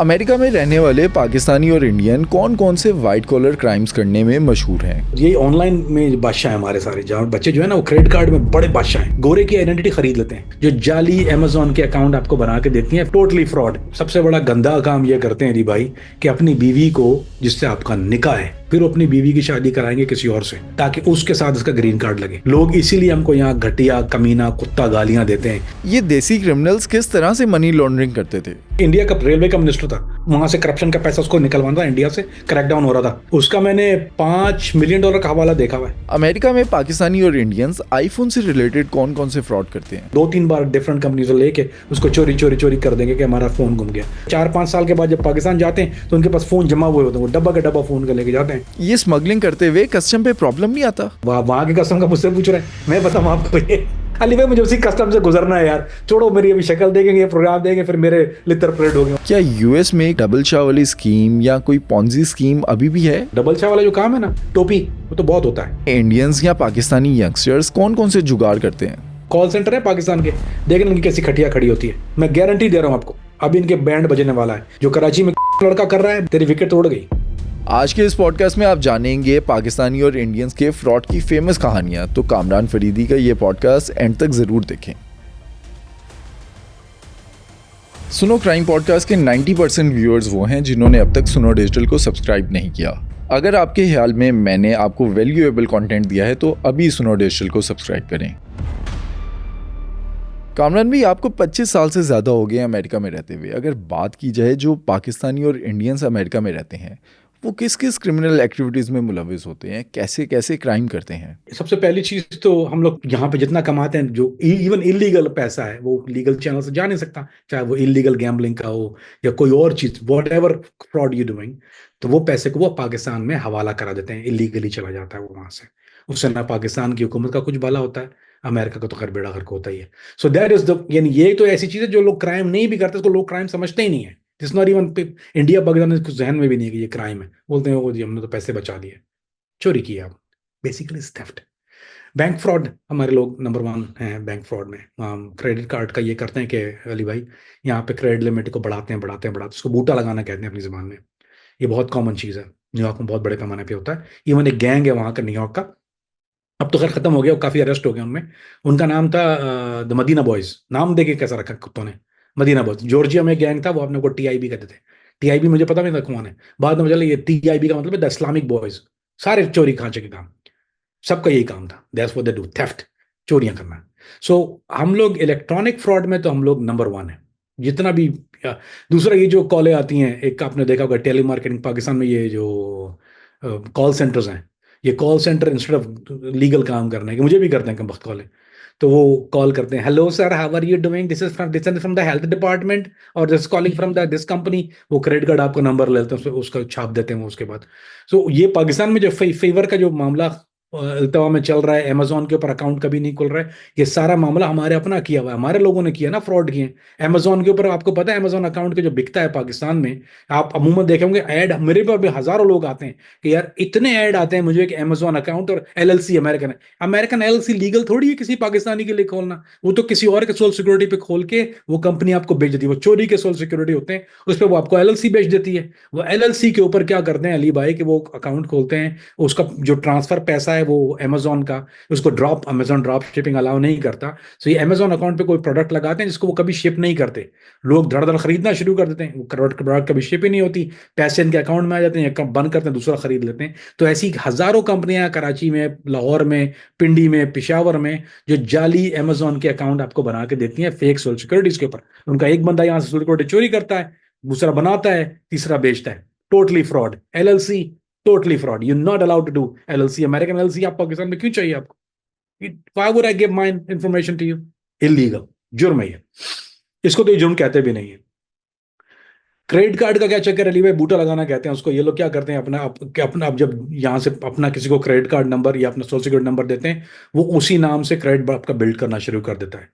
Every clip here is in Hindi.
अमेरिका में रहने वाले पाकिस्तानी और इंडियन कौन कौन से वाइट कॉलर क्राइम्स करने में मशहूर हैं? ये ऑनलाइन में बादशाह है हमारे सारे, जहाँ बच्चे जो है ना वो क्रेडिट कार्ड में बड़े बादशाह हैं, गोरे की आइडेंटिटी खरीद लेते हैं, जो जाली अमेजोन के अकाउंट आपको बना के देती हैं, टोटली फ्रॉड। सबसे बड़ा गंदा काम ये करते हैं अली भाई कि अपनी बीवी को, जिससे आपका निकाह है, फिर अपनी बीवी की शादी कराएंगे किसी और से ताकि उसके साथ उसका ग्रीन कार्ड लगे। लोग इसीलिए हमको यहाँ घटिया, कमीना, कुत्ता गालियां देते हैं। ये देसी क्रिमिनल्स किस तरह से मनी लॉन्ड्रिंग करते थे? इंडिया का रेलवे का मिनिस्टर था, वहां से करप्शन का पैसा उसको निकलवाना था, इंडिया से क्रैकडाउन हो रहा था, उसका मैंने $5 मिलियन का हवाला देखा हुआ है। अमेरिका में पाकिस्तानी और इंडियंस आईफोन से रिलेटेड कौन कौन से फ्रॉड करते हैं? 2-3 बार डिफरेंट कंपनी से लेके उसको चोरी कर देंगे कि हमारा फोन गुम गया। 4-5 साल के बाद जब पाकिस्तान जाते हैं तो उनके पास फोन जमा हुए होते हैं, वो डब्बा का डब्बा फोन का लेके जाते हैं। ये स्मगलिंग करते हुए कस्टम पे प्रॉब्लम नहीं आता? वहां के कस्टम का मुझसे पूछ रहे हैं, मैं बताऊं आपको? ये अली भाई मुझे उसी कस्टम से गुजरना है यार, छोड़ो, मेरी अभी शक्ल देखेंगे, प्रोग्राम देंगे, फिर मेरे लिटर परेड हो गए। क्या यूएस में डबल शाह वाली स्कीम या कोई पॉन्जी स्कीम अभी भी है? डबल शाह वाला जो काम है ना, टोपी, वो तो बहुत होता है। इंडियंस या पाकिस्तानी यंगस्टर्स कौन कौन से जुगाड़ करते हैं? कॉल सेंटर है पाकिस्तान के, देख इनकी कैसी खटिया खड़ी होती है। मैं गारंटी दे रहा हूँ आपको, अब इनके बैंड बजने वाला है। जो कराची में लड़का कर रहा है, तेरी विकेट तोड़ गई। आज के इस पॉडकास्ट में आप जानेंगे पाकिस्तानी और इंडियंस के फ्रॉड की फेमस कहानियां, तो कामरान फरीदी का ये पॉडकास्ट एंड तक जरूर देखें। सुनो क्राइम पॉडकास्ट के 90% व्यूअर्स वो हैं जिन्होंने अब तक सुनो डिजिटल को सब्सक्राइब नहीं किया। अगर आपके ख्याल में मैंने आपको वैल्यूएबल कंटेंट दिया है तो अभी सुनो डिजिटल को सब्सक्राइब करें। कामरान भाई, आपको 25 साल से ज़्यादा हो गए अमेरिका में रहते हुए। अगर बात की जाए जो पाकिस्तानी और इंडियंस अमेरिका में रहते हैं, वो किस किस क्रिमिनल एक्टिविटीज़ में मुलविस होते हैं, कैसे कैसे क्राइम करते हैं? सबसे पहली चीज तो हम लोग यहाँ पे जितना कमाते हैं, जो इवन इलीगल पैसा है, वो लीगल चैनल से जा नहीं सकता, चाहे वो इलीगल गैम्बलिंग का हो या कोई और चीज, what ever fraud you doing, तो वो पैसे को वो पाकिस्तान में हवाला करा देते हैं, इलीगली चला जाता है वो वहां से। उससे ना पाकिस्तान की हुकूमत का कुछ भला होता है, अमेरिका का तो खैर बेड़ा गर्क होता ही है। सो दैट इज द, यानी ये तो ऐसी चीज है जो लोग क्राइम नहीं भी करते, उसको लोग क्राइम समझते ही नहीं है। It's not even, India Pakistan कुछ जहन में भी नहीं है कि ये क्राइम है। बोलते हैं वो जी हमने तो पैसे बचा लिए, चोरी किया। Basically theft. बैंक फ्रॉड हमारे लोग नंबर 1 हैं बैंक फ्रॉड में। क्रेडिट कार्ड का ये करते हैं कि अली भाई यहाँ पे क्रेडिट लिमिट को बढ़ाते हैं, उसको बूटा लगाना कहते हैं अपनी ज़बान में। ये बहुत कॉमन चीज़ है, न्यूयॉर्क में बहुत बड़े पैमाने पे होता है। इवन एक गैंग है वहाँ का, न्यूयॉर्क का, अब तो खैर खत्म हो गया, काफ़ी अरेस्ट हो गए उनमें। उनका नाम था द मदीना बॉयज़। नाम देके कैसा रखा कुत्तों ने, मदीना बॉयज़। जॉर्जिया में गैंग था, वो अपने को टीआईबी कहते थे। टीआईबी मुझे पता नहीं था कौन है, बाद में मुझे लगा ये टीआईबी का मतलब है द इस्लामिक बॉयज़। सारे चोरी खांचे के काम, सबका यही काम था। That's what they do, theft, चोरियां करना। सो हम लोग इलेक्ट्रॉनिक फ्रॉड में तो हम लोग नंबर 1 है, जितना भी। दूसरा ये जो कॉलें आती हैं, एक आपने देखा होगा टेली मार्केटिंग पाकिस्तान में, ये जो कॉल सेंटर्स हैं, ये call centre instead of legal काम करने के, मुझे भी करते हैं कम वक्त कॉलें, तो वो कॉल करते हैं, hello sir, how are you doing, this is from the health department और this calling from the this company. वो क्रेडिट कार्ड आपका नंबर लेते हैं, उसका छाप देते हैं वो उसके बाद। सो ये पाकिस्तान में जो फेवर का जो मामला अल्तवा में चल रहा है, अमेजोन के ऊपर अकाउंट कभी नहीं खुल रहा है, ये सारा मामला हमारे अपना किया हुआ है, हमारे लोगों ने किया ना, फ्रॉड किए अमेजोन के ऊपर। आपको पता है अमेजोन अकाउंट के जो बिकता है पाकिस्तान में, आप अमूमन देखे होंगे ऐड, मेरे पास भी हजारों लोग आते हैं कि यार इतने ऐड आते हैं मुझे कि अमेजोन अकाउंट और एलएलसी, अमेरिकन एलएलसी लीगल थोड़ी है किसी पाकिस्तानी के लिए खोलना, वो तो किसी और के सोल सिक्योरिटी पे खोल के वो कंपनी आपको बेच देती है, वो चोरी के सोल सिक्योरिटी होते हैं, उस पर वो आपको एलएलसी बेच देती है। वो एलएलसी के ऊपर क्या करते हैं अली भाई कि वो अकाउंट खोलते हैं, उसका जो ट्रांसफर पैसा है वो अमेजोन का, उसको drop, Amazon drop shipping allow नहीं करता। सो ये अमेजोन अकाउंट पे कोई प्रोडक्ट लगाते हैं जिसको वो कभी शिप नहीं करते, लोग धड़ धड़ खरीदना शुरू कर देते हैं, वो प्रोडक्ट कभी शिप ही नहीं होती, पैसे इनके अकाउंट में आ जाते हैं, बंद करते हैं, दूसरा खरीद लेते हैं। तो ऐसी हजारों कंपनियां कराची में, लाहौर में, पिंडी में, पिशावर में, जो जाली अमेजोन के अकाउंट आपको बना के देती हैं फेक सोशल सिक्योरिटीज के ऊपर। उनका एक बंदा यहाँ से सिक्योरिटी चोरी करता है, दूसरा बनाता है, तीसरा बेचता है। Totally fraud. LLC totally fraud, you not allowed to do LLC. American LLC आप पाकिस्तान में क्यों चाहिए आपको? Why would I give my information to you? Illegal, जुर्म है ये, इसको तो ये जुर्म कहते भी नहीं है। क्रेडिट कार्ड का क्या चक्कर है अली भाई? बूटा लगाना कहते हैं उसको। ये लोग क्या करते हैं, अपना आप जब यहाँ से अपना किसी को क्रेडिट कार्ड नंबर या अपना सोशल सिक्योरिटी नंबर देते हैं, वो उसी नाम से क्रेडिट आपका बिल्ड करना शुरू कर देता है।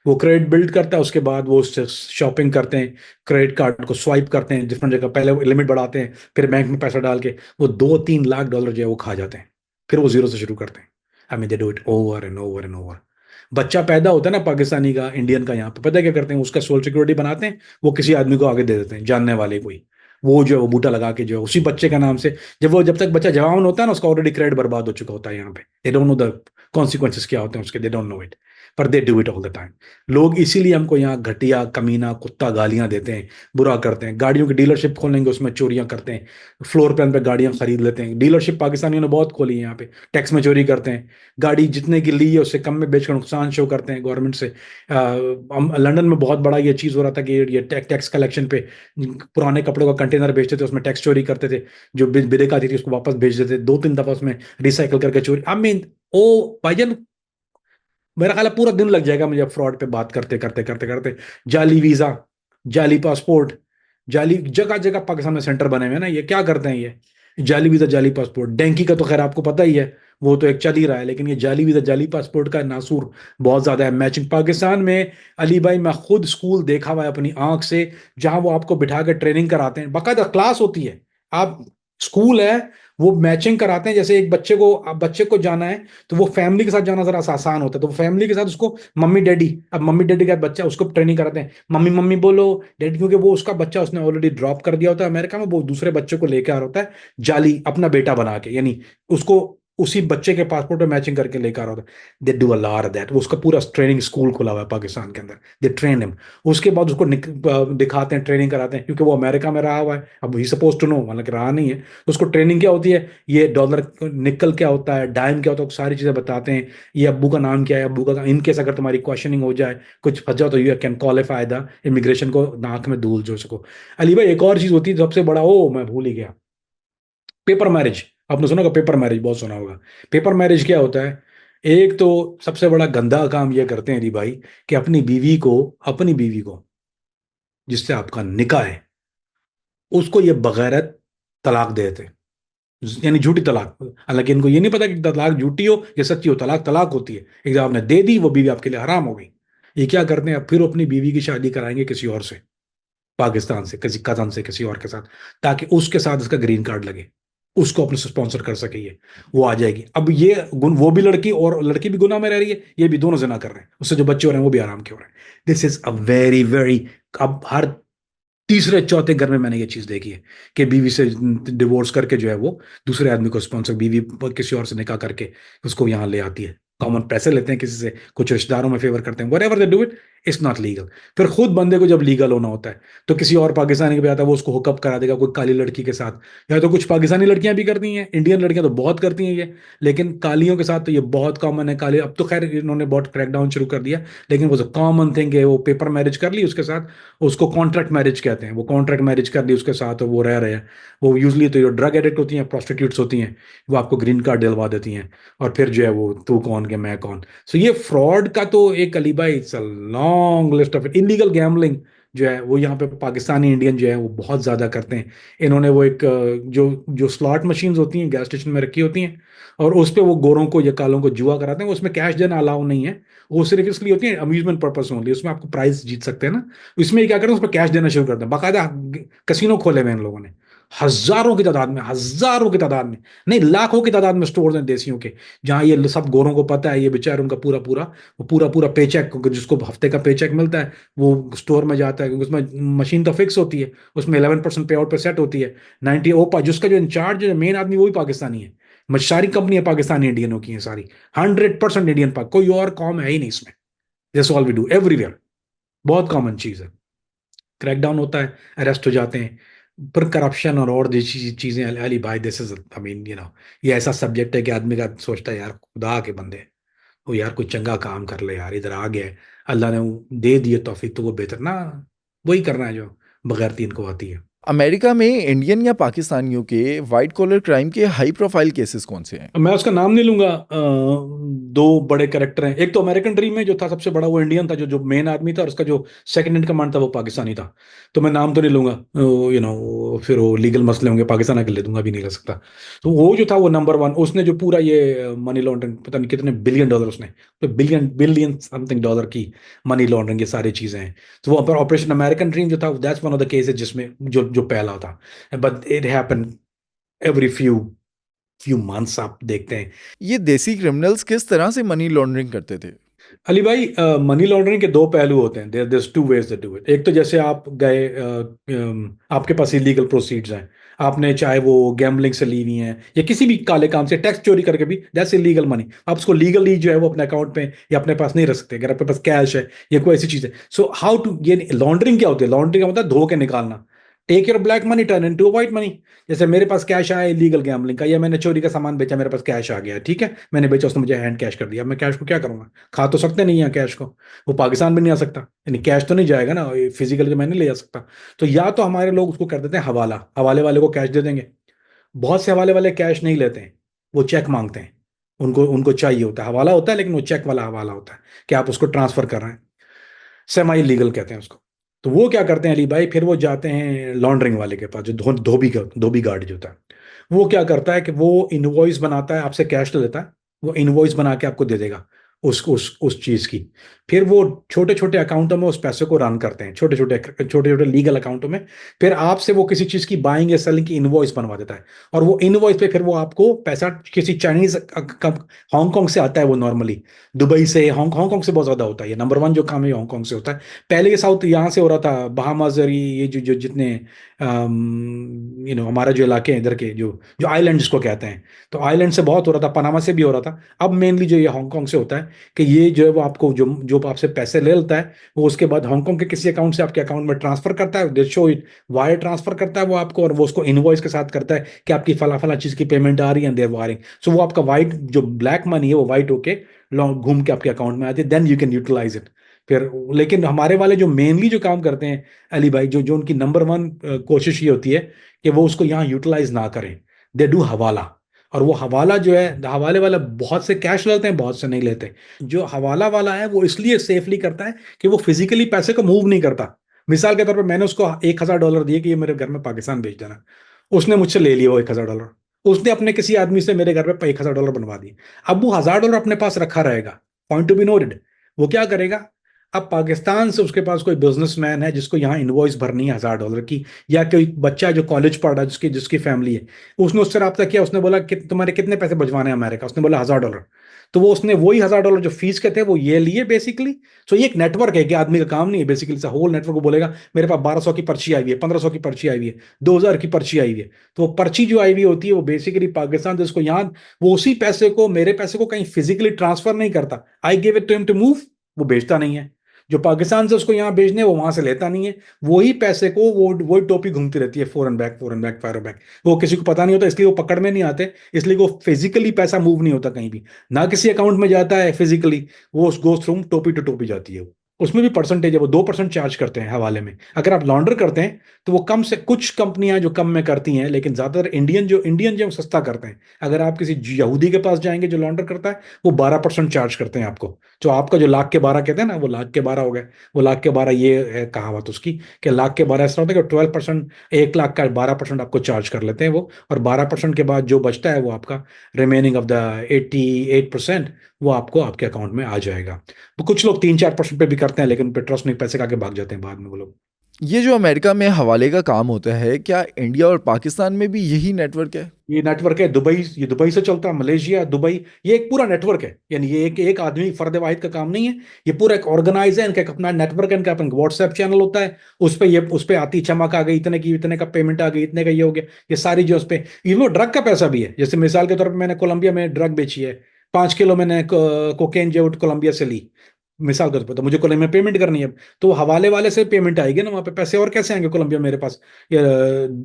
वो क्रेडिट बिल्ड करता है, उसके बाद वो उससे शॉपिंग करते हैं, क्रेडिट कार्ड को स्वाइप करते हैं डिफरेंट जगह, पहले वो लिमिट बढ़ाते हैं, फिर बैंक में पैसा डाल के वो $2-3 लाख जो है वो खा जाते हैं, फिर वो जीरो से शुरू करते हैं। I mean they do it over and over and over. बच्चा पैदा होता है ना पाकिस्तानी का, इंडियन का, यहाँ पे पता है क्या करते हैं, उसका सोशल सिक्योरिटी बनाते हैं, वो किसी आदमी को आगे दे देते हैं, जानने वाले कोई, वो जो है वो बूटा लगा के जो है उसी बच्चे का नाम से, जब तक बच्चा जवान होता है ना, उसका ऑलरेडी क्रेडिट बर्बाद हो चुका होता है यहाँ पे। They don't know the consequences क्या होते हैं उसके, दे डोंट नो इट, पर they do it all the time. लोग इसीलिए हमको यहाँ घटिया, कमीना, कुत्ता गालियां देते हैं, बुरा करते हैं। गाड़ियों की डीलरशिप खोलेंगे, उसमें चोरियां करते हैं, फ्लोर प्लान पे गाड़ियां खरीद लेते हैं। डीलरशिप पाकिस्तानियों ने बहुत खोली है यहाँ पे, टैक्स में चोरी करते हैं, गाड़ी जितने की ली है उससे कम में बेचकर नुकसान शो करते हैं गवर्नमेंट से। लंदन में बहुत बड़ा ये चीज हो रहा था कि ये टैक्स कलेक्शन पे पुराने कपड़ों का कंटेनर बेचते थे, उसमें टैक्स चोरी करते थे, जो बिरेक आती थी उसको वापस भेज देते, 2-3 दफा उसमें रिसाइकल करके चोरी। आई मीन, ओ भाईजान, मेरा ख्याल है पूरा दिन लग जाएगा मुझे फ्रॉड पे बात करते करते करते करते। जाली वीजा, जाली पासपोर्ट, जाली, जगह जगह पाकिस्तान में सेंटर बने हुए हैं ना, ये क्या करते हैं ये, जाली वीजा, जाली पासपोर्ट। डेंकी का तो खैर आपको पता ही है, वो तो एक चल ही रहा है, लेकिन ये जाली वीजा, जाली पासपोर्ट का नासूर बहुत ज्यादा है। मैचिंग पाकिस्तान में, अली भाई, मैं खुद स्कूल देखा हुआ है अपनी आंख से, जहां वो आपको बिठा कर ट्रेनिंग कराते हैं, बाकायदा क्लास होती है, आप, स्कूल है, वो मैचिंग कराते हैं। जैसे एक बच्चे को, अब बच्चे को जाना है तो वो फैमिली के साथ जाना जरा सा आसान होता है, तो वो फैमिली के साथ उसको मम्मी डैडी, अब मम्मी डैडी का बच्चा, उसको ट्रेनिंग कराते हैं, मम्मी मम्मी बोलो, डैडी, क्योंकि वो उसका बच्चा उसने ऑलरेडी ड्रॉप कर दिया होता है अमेरिका में, वो दूसरे बच्चे को लेकर आ रहा होता है, जाली अपना बेटा बना के, यानी उसको उसी बच्चे के पासपोर्ट पे मैचिंग करके लेकर आ रहा होता है। They do a lot of that. वो उसका पूरा ट्रेनिंग स्कूल खुला हुआ है पाकिस्तान के अंदर, दे ट्रेन हिम। उसके बाद उसको दिखाते हैं, ट्रेनिंग कराते हैं, क्योंकि वो अमेरिका में रहा हुआ है, अब ही सपोज टू नो, मतलब कि रहा नहीं है, तो उसको ट्रेनिंग क्या होती है, ये डॉलर निकल क्या होता है, डायम क्या होता है, सारी चीजें बताते हैं। ये अब्बू का नाम क्या है, अब्बू का, इन केस अगर तुम्हारी क्वेश्चनिंग हो जाए, कुछ फंस जाओ, तो you can qualify the immigration को, नाक में धूल जो सको। अली भाई, एक और चीज होती है सबसे बड़ा, ओ मैं भूल ही गया, पेपर मैरिज। आपने सुना होगा पेपर मैरिज, बहुत सुना होगा। पेपर मैरिज क्या होता है, एक तो सबसे बड़ा गंदा काम ये करते हैं अली भाई, कि अपनी बीवी को जिससे आपका निकाह है, उसको ये बगैरत तलाक दे देते हैं, यानी झूठी तलाक। हालांकि इनको ये नहीं पता कि तलाक झूठी हो या सच्ची हो, तलाक तलाक होती है, एक जब आपने दे दी वो बीवी आपके लिए हराम हो गई। ये क्या करते हैं, अब फिर अपनी बीवी की शादी कराएंगे किसी और से, पाकिस्तान से, किसी कजन से, किसी और के साथ, ताकि उसके साथ उसका ग्रीन कार्ड लगे, उसको अपने स्पॉन्सर कर सके, ये वो आ जाएगी। अब ये वो भी लड़की, और लड़की भी गुनाह में रह रही है, ये भी दोनों जना कर रहे हैं, उससे जो बच्चे हो रहे हैं वो भी आराम के हो रहे हैं। This is a very very, अब हर तीसरे चौथे घर में मैंने ये चीज देखी है कि बीवी से डिवोर्स करके जो है वो दूसरे आदमी को स्पॉन्सर, बीवी किसी और से निकाह करके उसको यहाँ ले आती है, कॉमन पैसे लेते हैं किसी से, कुछ रिश्तेदारों में फेवर करते हैं, whatever they do it, it's not legal. फिर खुद बंदे को जब लीगल होना होता है तो किसी और पाकिस्तानी के पे आता है, वो उसको हुकअप करा देगा कोई काली लड़की के साथ, या तो कुछ पाकिस्तानी लड़कियां भी करती हैं, इंडियन लड़कियां तो बहुत करती हैं ये, लेकिन कालियों के साथ तो ये बहुत कॉमन है। काली, अब तो खैर इन्होंने बहुत क्रैकडाउन शुरू कर दिया, लेकिन वो जो कॉमन थिंग है, वो पेपर मैरिज कर ली उसके साथ, उसको कॉन्ट्रैक्ट मैरिज कहते हैं, वो कॉन्ट्रैक्ट मैरिज कर ली उसके साथ, वो रह रहे हैं। वो यूजली तो जो ड्रग एडिक्ट होती हैं, प्रोस्टिट्यूट्स होती हैं, वो आपको ग्रीन कार्ड दिलवा देती हैं, और फिर जो है वो तू कौन के मैं कौन। सो ये फ्रॉड का तो एक, अली भाई, it's a long list of it. Illegal gambling जो है वो यहाँ पे पाकिस्तानी इंडियन जो है वो बहुत ज्यादा करते हैं। इन्होंने वो एक जो जो स्लॉट मशीन्स होती हैं गैस स्टेशन में रखी होती हैं, और उस पे वो गोरों को या कालों को जुआ कराते हैं, उसमें कैश देना अलाउ नहीं है, वो सिर्फ इसलिए होती है अम्यूजमेंट पर्पस ओनली, उसमें आपको प्राइस जीत सकते हैं ना। इसमें क्या करते हैं, उस पर कैश देना शुरू करते हैं, बाकायदा कसिनो खोले हुए हैं इन लोगों ने, हजारों की तादाद में, हजारों की तादाद में, नहीं लाखों की तादाद में स्टोर्स हैं देसियों के, जहां ये सब गोरों को पता है, ये बेचारे उनका पूरा पूरा, वो पूरा पूरा पेचेक, जिसको हफ्ते का पेचेक मिलता है, वो स्टोर में जाता है, क्योंकि उसमें मशीन तो फिक्स होती है, उसमें 11% पे आउट पे सेट होती है। 90 ओपा, जिसका जो इंचार्ज मेन आदमी वो भी पाकिस्तानी है, सारी कंपनियां पाकिस्तानी इंडियनों की हैं सारी, 100% इंडियन, पाक, कोई और कॉम है ही नहीं इसमें। This all we do everywhere, बहुत कॉमन चीज है। क्रैकडाउन होता है, अरेस्ट हो जाते हैं, पर करप्शन और जैसी चीजें, अली भाई, दिस इज, आई मीन, ये ऐसा सब्जेक्ट है कि आदमी का सोचता है यार, खुदा के बंदे, वो यार कोई चंगा काम कर ले यार, इधर आ गया है, अल्लाह ने दे दिए तौफीक, तो वो बेहतर ना, वही करना है जो बगैर तीन को आती है। अमेरिका में इंडियन या पाकिस्तानियों के वाइट कॉलर क्राइम के हाई प्रोफाइल केसेस कौन से हैं? मैं उसका नाम नहीं लूंगा, दो बड़े कैरेक्टर हैं, एक तो अमेरिकन ड्रीम में जो था सबसे बड़ा, वो इंडियन था, जो जो मेन आदमी था, और उसका जो सेकंड इन कमांड था वो पाकिस्तानी था। तो मैं नाम तो नहीं लूंगा, फिर वो लीगल मसले होंगे, पाकिस्तान के ले दूंगा भी नहीं ले सकता। तो वो जो था वो नंबर वन, उसने जो पूरा ये मनी लॉन्ड्रिंग, पता नहीं कितने बिलियन डॉलर उसने, तो बिलियन बिलियन समथिंग डॉलर की मनी लॉन्ड्रिंग, ये सारी चीजें हैं। तो वो ऑपरेशन अमेरिकन ड्रीम जो था, that's one of the cases जिसमें जो जो पहला था, but it happen every few months, आप देखते हैं। ये देसी क्रिमिनल्स किस तरह से मनी लॉन्ड्रिंग करते थे? अली भाई, मनी लॉन्ड्रिंग के दो पहलू होते हैं। There two ways to it. एक तो जैसे आप गए, आपके पास इलीगल प्रोसीड्स हैं, आपने चाहे वो गैम्बलिंग से ली हुई हैं या किसी भी काले काम से, टैक्स चोरी करके भी, दैट्स इलीगल मनी। आप उसको लीगली जो है वो अपने अकाउंट में या अपने पास नहीं रख सकते अगर आपके पास कैश है या कोई ऐसी चीज है। सो हाउ टू, ये लॉन्ड्रिंग क्या होती है? लॉन्ड्रिंग का मतलब धो के निकालना। Take your black money turn into white money. जैसे मेरे पास कैश आया इलीगल गैम्बलिंग का, या मैंने चोरी का सामान बेचा, मेरे पास कैश आ गया, ठीक है, मैंने बेचा, उसने मुझे हैंड कैश कर दिया। अब मैं कैश को क्या करूंगा? खा तो सकते नहीं है कैश को, वो पाकिस्तान भी नहीं आ सकता, यानी कैश तो नहीं जाएगा ना, फिजिकली तो मैं नहीं ले जा सकता। तो या तो हमारे लोग उसको कर देते हैं हवाला, हवाले वाले को कैश दे देंगे। बहुत से हवाले वाले कैश नहीं लेते हैं, वो चेक मांगते हैं। उनको उनको चाहिए होता है, हवाला होता है लेकिन वो चेक वाला हवाला होता है कि आप उसको ट्रांसफर कर रहे हैं। सेमाई लीगल कहते हैं उसको। तो वो क्या करते हैं अली भाई, फिर वो जाते हैं लॉन्ड्रिंग वाले के पास, जो धोबी का धोबी गार्ड जो होता है। वो क्या करता है कि वो इनवॉइस बनाता है, आपसे कैश ले लेता है, वो इनवॉइस बना के आपको दे देगा उस चीज की। फिर वो छोटे छोटे अकाउंटों में उस पैसे को रन करते हैं, छोटे छोटे लीगल अकाउंटों में। फिर आपसे वो किसी चीज की बाइंग या सेलिंग की इनवॉइस बनवा देता है, और वो इनवॉइस पे फिर वो आपको पैसा किसी चाइनीज, हांगकांग से आता है वो नॉर्मली, दुबई से, हांगकांग से बहुत ज्यादा होता है। ये नंबर वन जो काम है हांगकांग से होता है। पहले ये साउथ यहाँ से हो रहा था, बहामास और ये जो जो जितने हमारा जो इलाके हैं इधर के, जो जो आइलैंड जिसको कहते हैं, तो आइलैंड से बहुत हो रहा था, पनामा से भी हो रहा था। अब मेनली जो ये हांगकांग से होता है कि ये जो है वो आपको जो जो आपसे पैसे ले लेता है, वो उसके बाद हांगकांग के किसी अकाउंट से आपके अकाउंट में ट्रांसफर करता है, दे शो इट, वायर ट्रांसफर करता है वो आपको, और वो उसको इनवॉइस के साथ करता है कि आपकी फला फला चीज की पेमेंट आ रही है, देर वायरिंग। सो वो आपका वाइट जो ब्लैक मनी है वो वाइट होके लॉन्ग घूम के आपके अकाउंट में आती है, then you can utilise it. फिर लेकिन हमारे वाले जो मेनली जो काम करते हैं अली भाई, जो जो उनकी नंबर वन कोशिश ये होती है कि वो उसको यहाँ यूटिलाइज ना करें। दे डू हवाला। और वो हवाला जो है, हवाले वाला बहुत से कैश लेते हैं, बहुत से नहीं लेते। जो हवाला वाला है वो इसलिए सेफली करता है कि वो फिजिकली पैसे को मूव नहीं करता। मिसाल के तौर पर मैंने उसको $1,000 दिए कि ये मेरे घर में पाकिस्तान भेज देना, उसने मुझसे ले लिया वो $1,000, उसने अपने किसी आदमी से मेरे घर पे $1,000 बनवा दिए। अब वो $1,000 अपने पास रखा रहेगा, पॉइंट टू बी नोटेड। वो क्या करेगा? अब पाकिस्तान से उसके पास कोई बिजनेसमैन है जिसको यहाँ इनवॉइस भरनी है $1,000 की, या कोई बच्चा जो कॉलेज पढ़ रहा है जिसकी जिसकी फैमिली है, उसने उससे रब्ता किया, उसने बोला कि तुम्हारे कितने पैसे भिजवाने हैं अमेरिका, उसने बोला $1,000। तो वो उसने वही $1,000 जो फीस के थे वो ये लिए बेसिकली। सो ये एक नेटवर्क है कि आदमी का काम नहीं है, बेसिकली होल नेटवर्क को बोलेगा मेरे पास 1,200 की पर्ची आई हुई है, 1,500 की पर्ची आई हुई है, 2,000 की पर्ची आई हुई है। तो वो पर्ची जो आई हुई होती है वो बेसिकली पाकिस्तान जिसको यहाँ, वो उसी पैसे को, मेरे पैसे को कहीं फिजिकली ट्रांसफर नहीं करता, I give it to him to move, वो बेचता नहीं है। जो पाकिस्तान से उसको यहाँ भेजने वो वहां से लेता नहीं है। वही पैसे को वो वही टोपी घूमती रहती है, फॉरन बैक फॉरन बैक। वो किसी को पता नहीं होता, इसलिए वो पकड़ में नहीं आते, इसलिए वो फिजिकली पैसा मूव नहीं होता कहीं भी, ना किसी अकाउंट में जाता है फिजिकली, वो गोस थ्रू टोपी टू टोपी जाती है वो। उसमें भी परसेंटेज है, वो 2% चार्ज करते हैं हवाले में। अगर आप लॉन्डर करते हैं तो वो कम से, कुछ कंपनियां जो कम में करती हैं, लेकिन ज्यादातर इंडियन जो सस्ता करते हैं। अगर आप किसी यहूदी के पास जाएंगे जो लॉन्डर करता है, वो 12% चार्ज करते हैं आपको। जो आपका जो लाख के 12 कहते हैं ना, वो लाख के 12 हो गए। वो लाख के 12 ये है कहावत उसकी, कि लाख के 12 ऐसा होता है कि 12%, 1 लाख का 12% आपको चार्ज कर लेते हैं वो, और 12% के बाद जो बचता है वो आपका, रिमेनिंग ऑफ द 88%, वो आपको आपके अकाउंट में आ जाएगा। तो कुछ लोग 3-4% पे भी करते हैं, लेकिन पे ट्रस्ट नहीं, पैसे खा के भाग जाते हैं बाद में वो लोग। ये जो अमेरिका में हवाले का काम होता है, क्या इंडिया और पाकिस्तान में भी यही नेटवर्क है? ये नेटवर्क है दुबई, ये दुबई से चलता है, मलेशिया, दुबई, ये एक पूरा नेटवर्क है। यानी ये एक एक आदमी फर्द वाहिद का काम नहीं है, ये पूरा एक ऑर्गेनाइज है। इनका एक अपना नेटवर्क है, इनका अपना व्हाट्सएप चैनल होता है। उस पे आती चमक आ गई, इतने की इतने का पेमेंट आ गई, इतने का ये हो गया, ये सारी जो उस पे, इवन वो ड्रग का पैसा भी है। जैसे मिसाल के तौर पर मैंने कोलंबिया में ड्रग बेची है, 5 किलो मैंने कोकेन जो कोलंबिया से ली, मिसाल के तौर पर, तो मुझे कोलंबिया में पेमेंट करनी है। तो हवाले वाले से पेमेंट आएगी ना, वहां पे पैसे और कैसे आएंगे कोलंबिया मेरे पास? या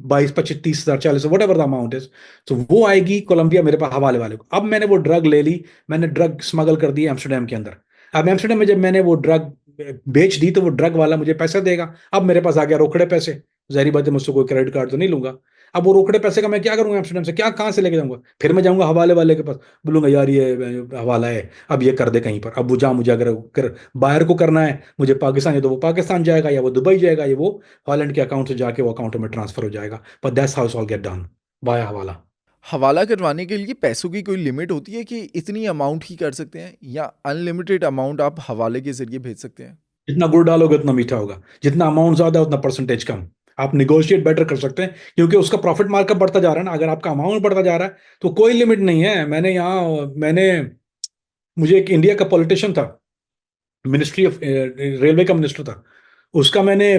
22, 25, 30 हजार, 40, what ever the amount is, तो वो आएगी कोलंबिया मेरे पास हवाले वाले को। अब मैंने वो ड्रग ले ली, मैंने ड्रग स्मगल कर दी एम्स्टरडेम के अंदर। अब एम्स्टरडेम में जब मैंने वो ड्रग बेच दी, तो वो ड्रग वाला मुझे पैसा देगा। अब मेरे पास आ गया रोकड़े पैसे, जाहिर बात है मुझसे कोई क्रेडिट कार्ड तो नहीं लूंगा। अब वो रोकड़े पैसे का मैं क्या करूंगा? एम्स्टरडेम से क्या, कहाँ से लेके जाऊंगा? फिर मैं जाऊंगा हवाले वाले के पास, बोलूंगा यार ये हवाला है, अब ये कर दे कहीं पर। अब वो जा, मुझे अगर बाहर को करना है मुझे पाकिस्तान, या तो वो पाकिस्तान जाएगा, या वो दुबई जाएगा, या वो हॉलैंड के अकाउंट से जाके वो अकाउंट में ट्रांसफर हो जाएगा। But that's how it's all get done, by hawala. Hawala करवाने के लिए पैसों की कोई लिमिट होती है कि इतनी अमाउंट ही कर सकते हैं, या अनलिमिटेड अमाउंट आप हवाले के ज़रिए भेज सकते हैं? जितना गुड़ डालोगे उतना मीठा होगा, जितना अमाउंट ज्यादा है उतना परसेंटेज कम। आप निगोशिएट बेटर कर सकते हैं, क्योंकि उसका प्रॉफिट मार्कअप बढ़ता जा रहा है ना। अगर आपका अमाउंट बढ़ता जा रहा है तो कोई लिमिट नहीं है। मैंने मुझे एक इंडिया का पॉलिटिशियन था, मिनिस्ट्री ऑफ रेलवे का मिनिस्टर था, उसका मैंने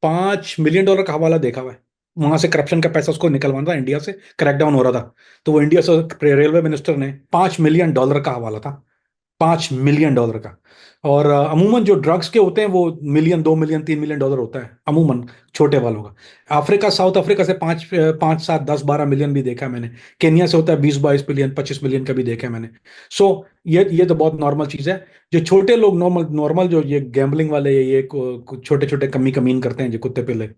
$5 मिलियन का हवाला देखा हुआ है। वहां से करप्शन का पैसा उसको निकलवाना था, इंडिया से क्रैकडाउन हो रहा था, तो वो इंडिया से रेलवे मिनिस्टर ने $5 मिलियन का हवाला था, $5 मिलियन का। और अमूमन जो ड्रग्स के होते हैं वो मिलियन, 2 मिलियन, $3 मिलियन होता है अमूमन, छोटे वालों का। अफ्रीका, साउथ अफ्रीका से 5, 7, 10, 12 मिलियन भी देखा है मैंने। केनिया से होता है 20, 22 मिलियन, 25 मिलियन का भी देखा है मैंने। सो ये तो बहुत नॉर्मल चीज है। जो छोटे लोग नॉर्मल नॉर्मल जो ये गैम्बलिंग वाले, ये छोटे छोटे कमी कमीन करते हैं जो कुत्ते पिल्ले,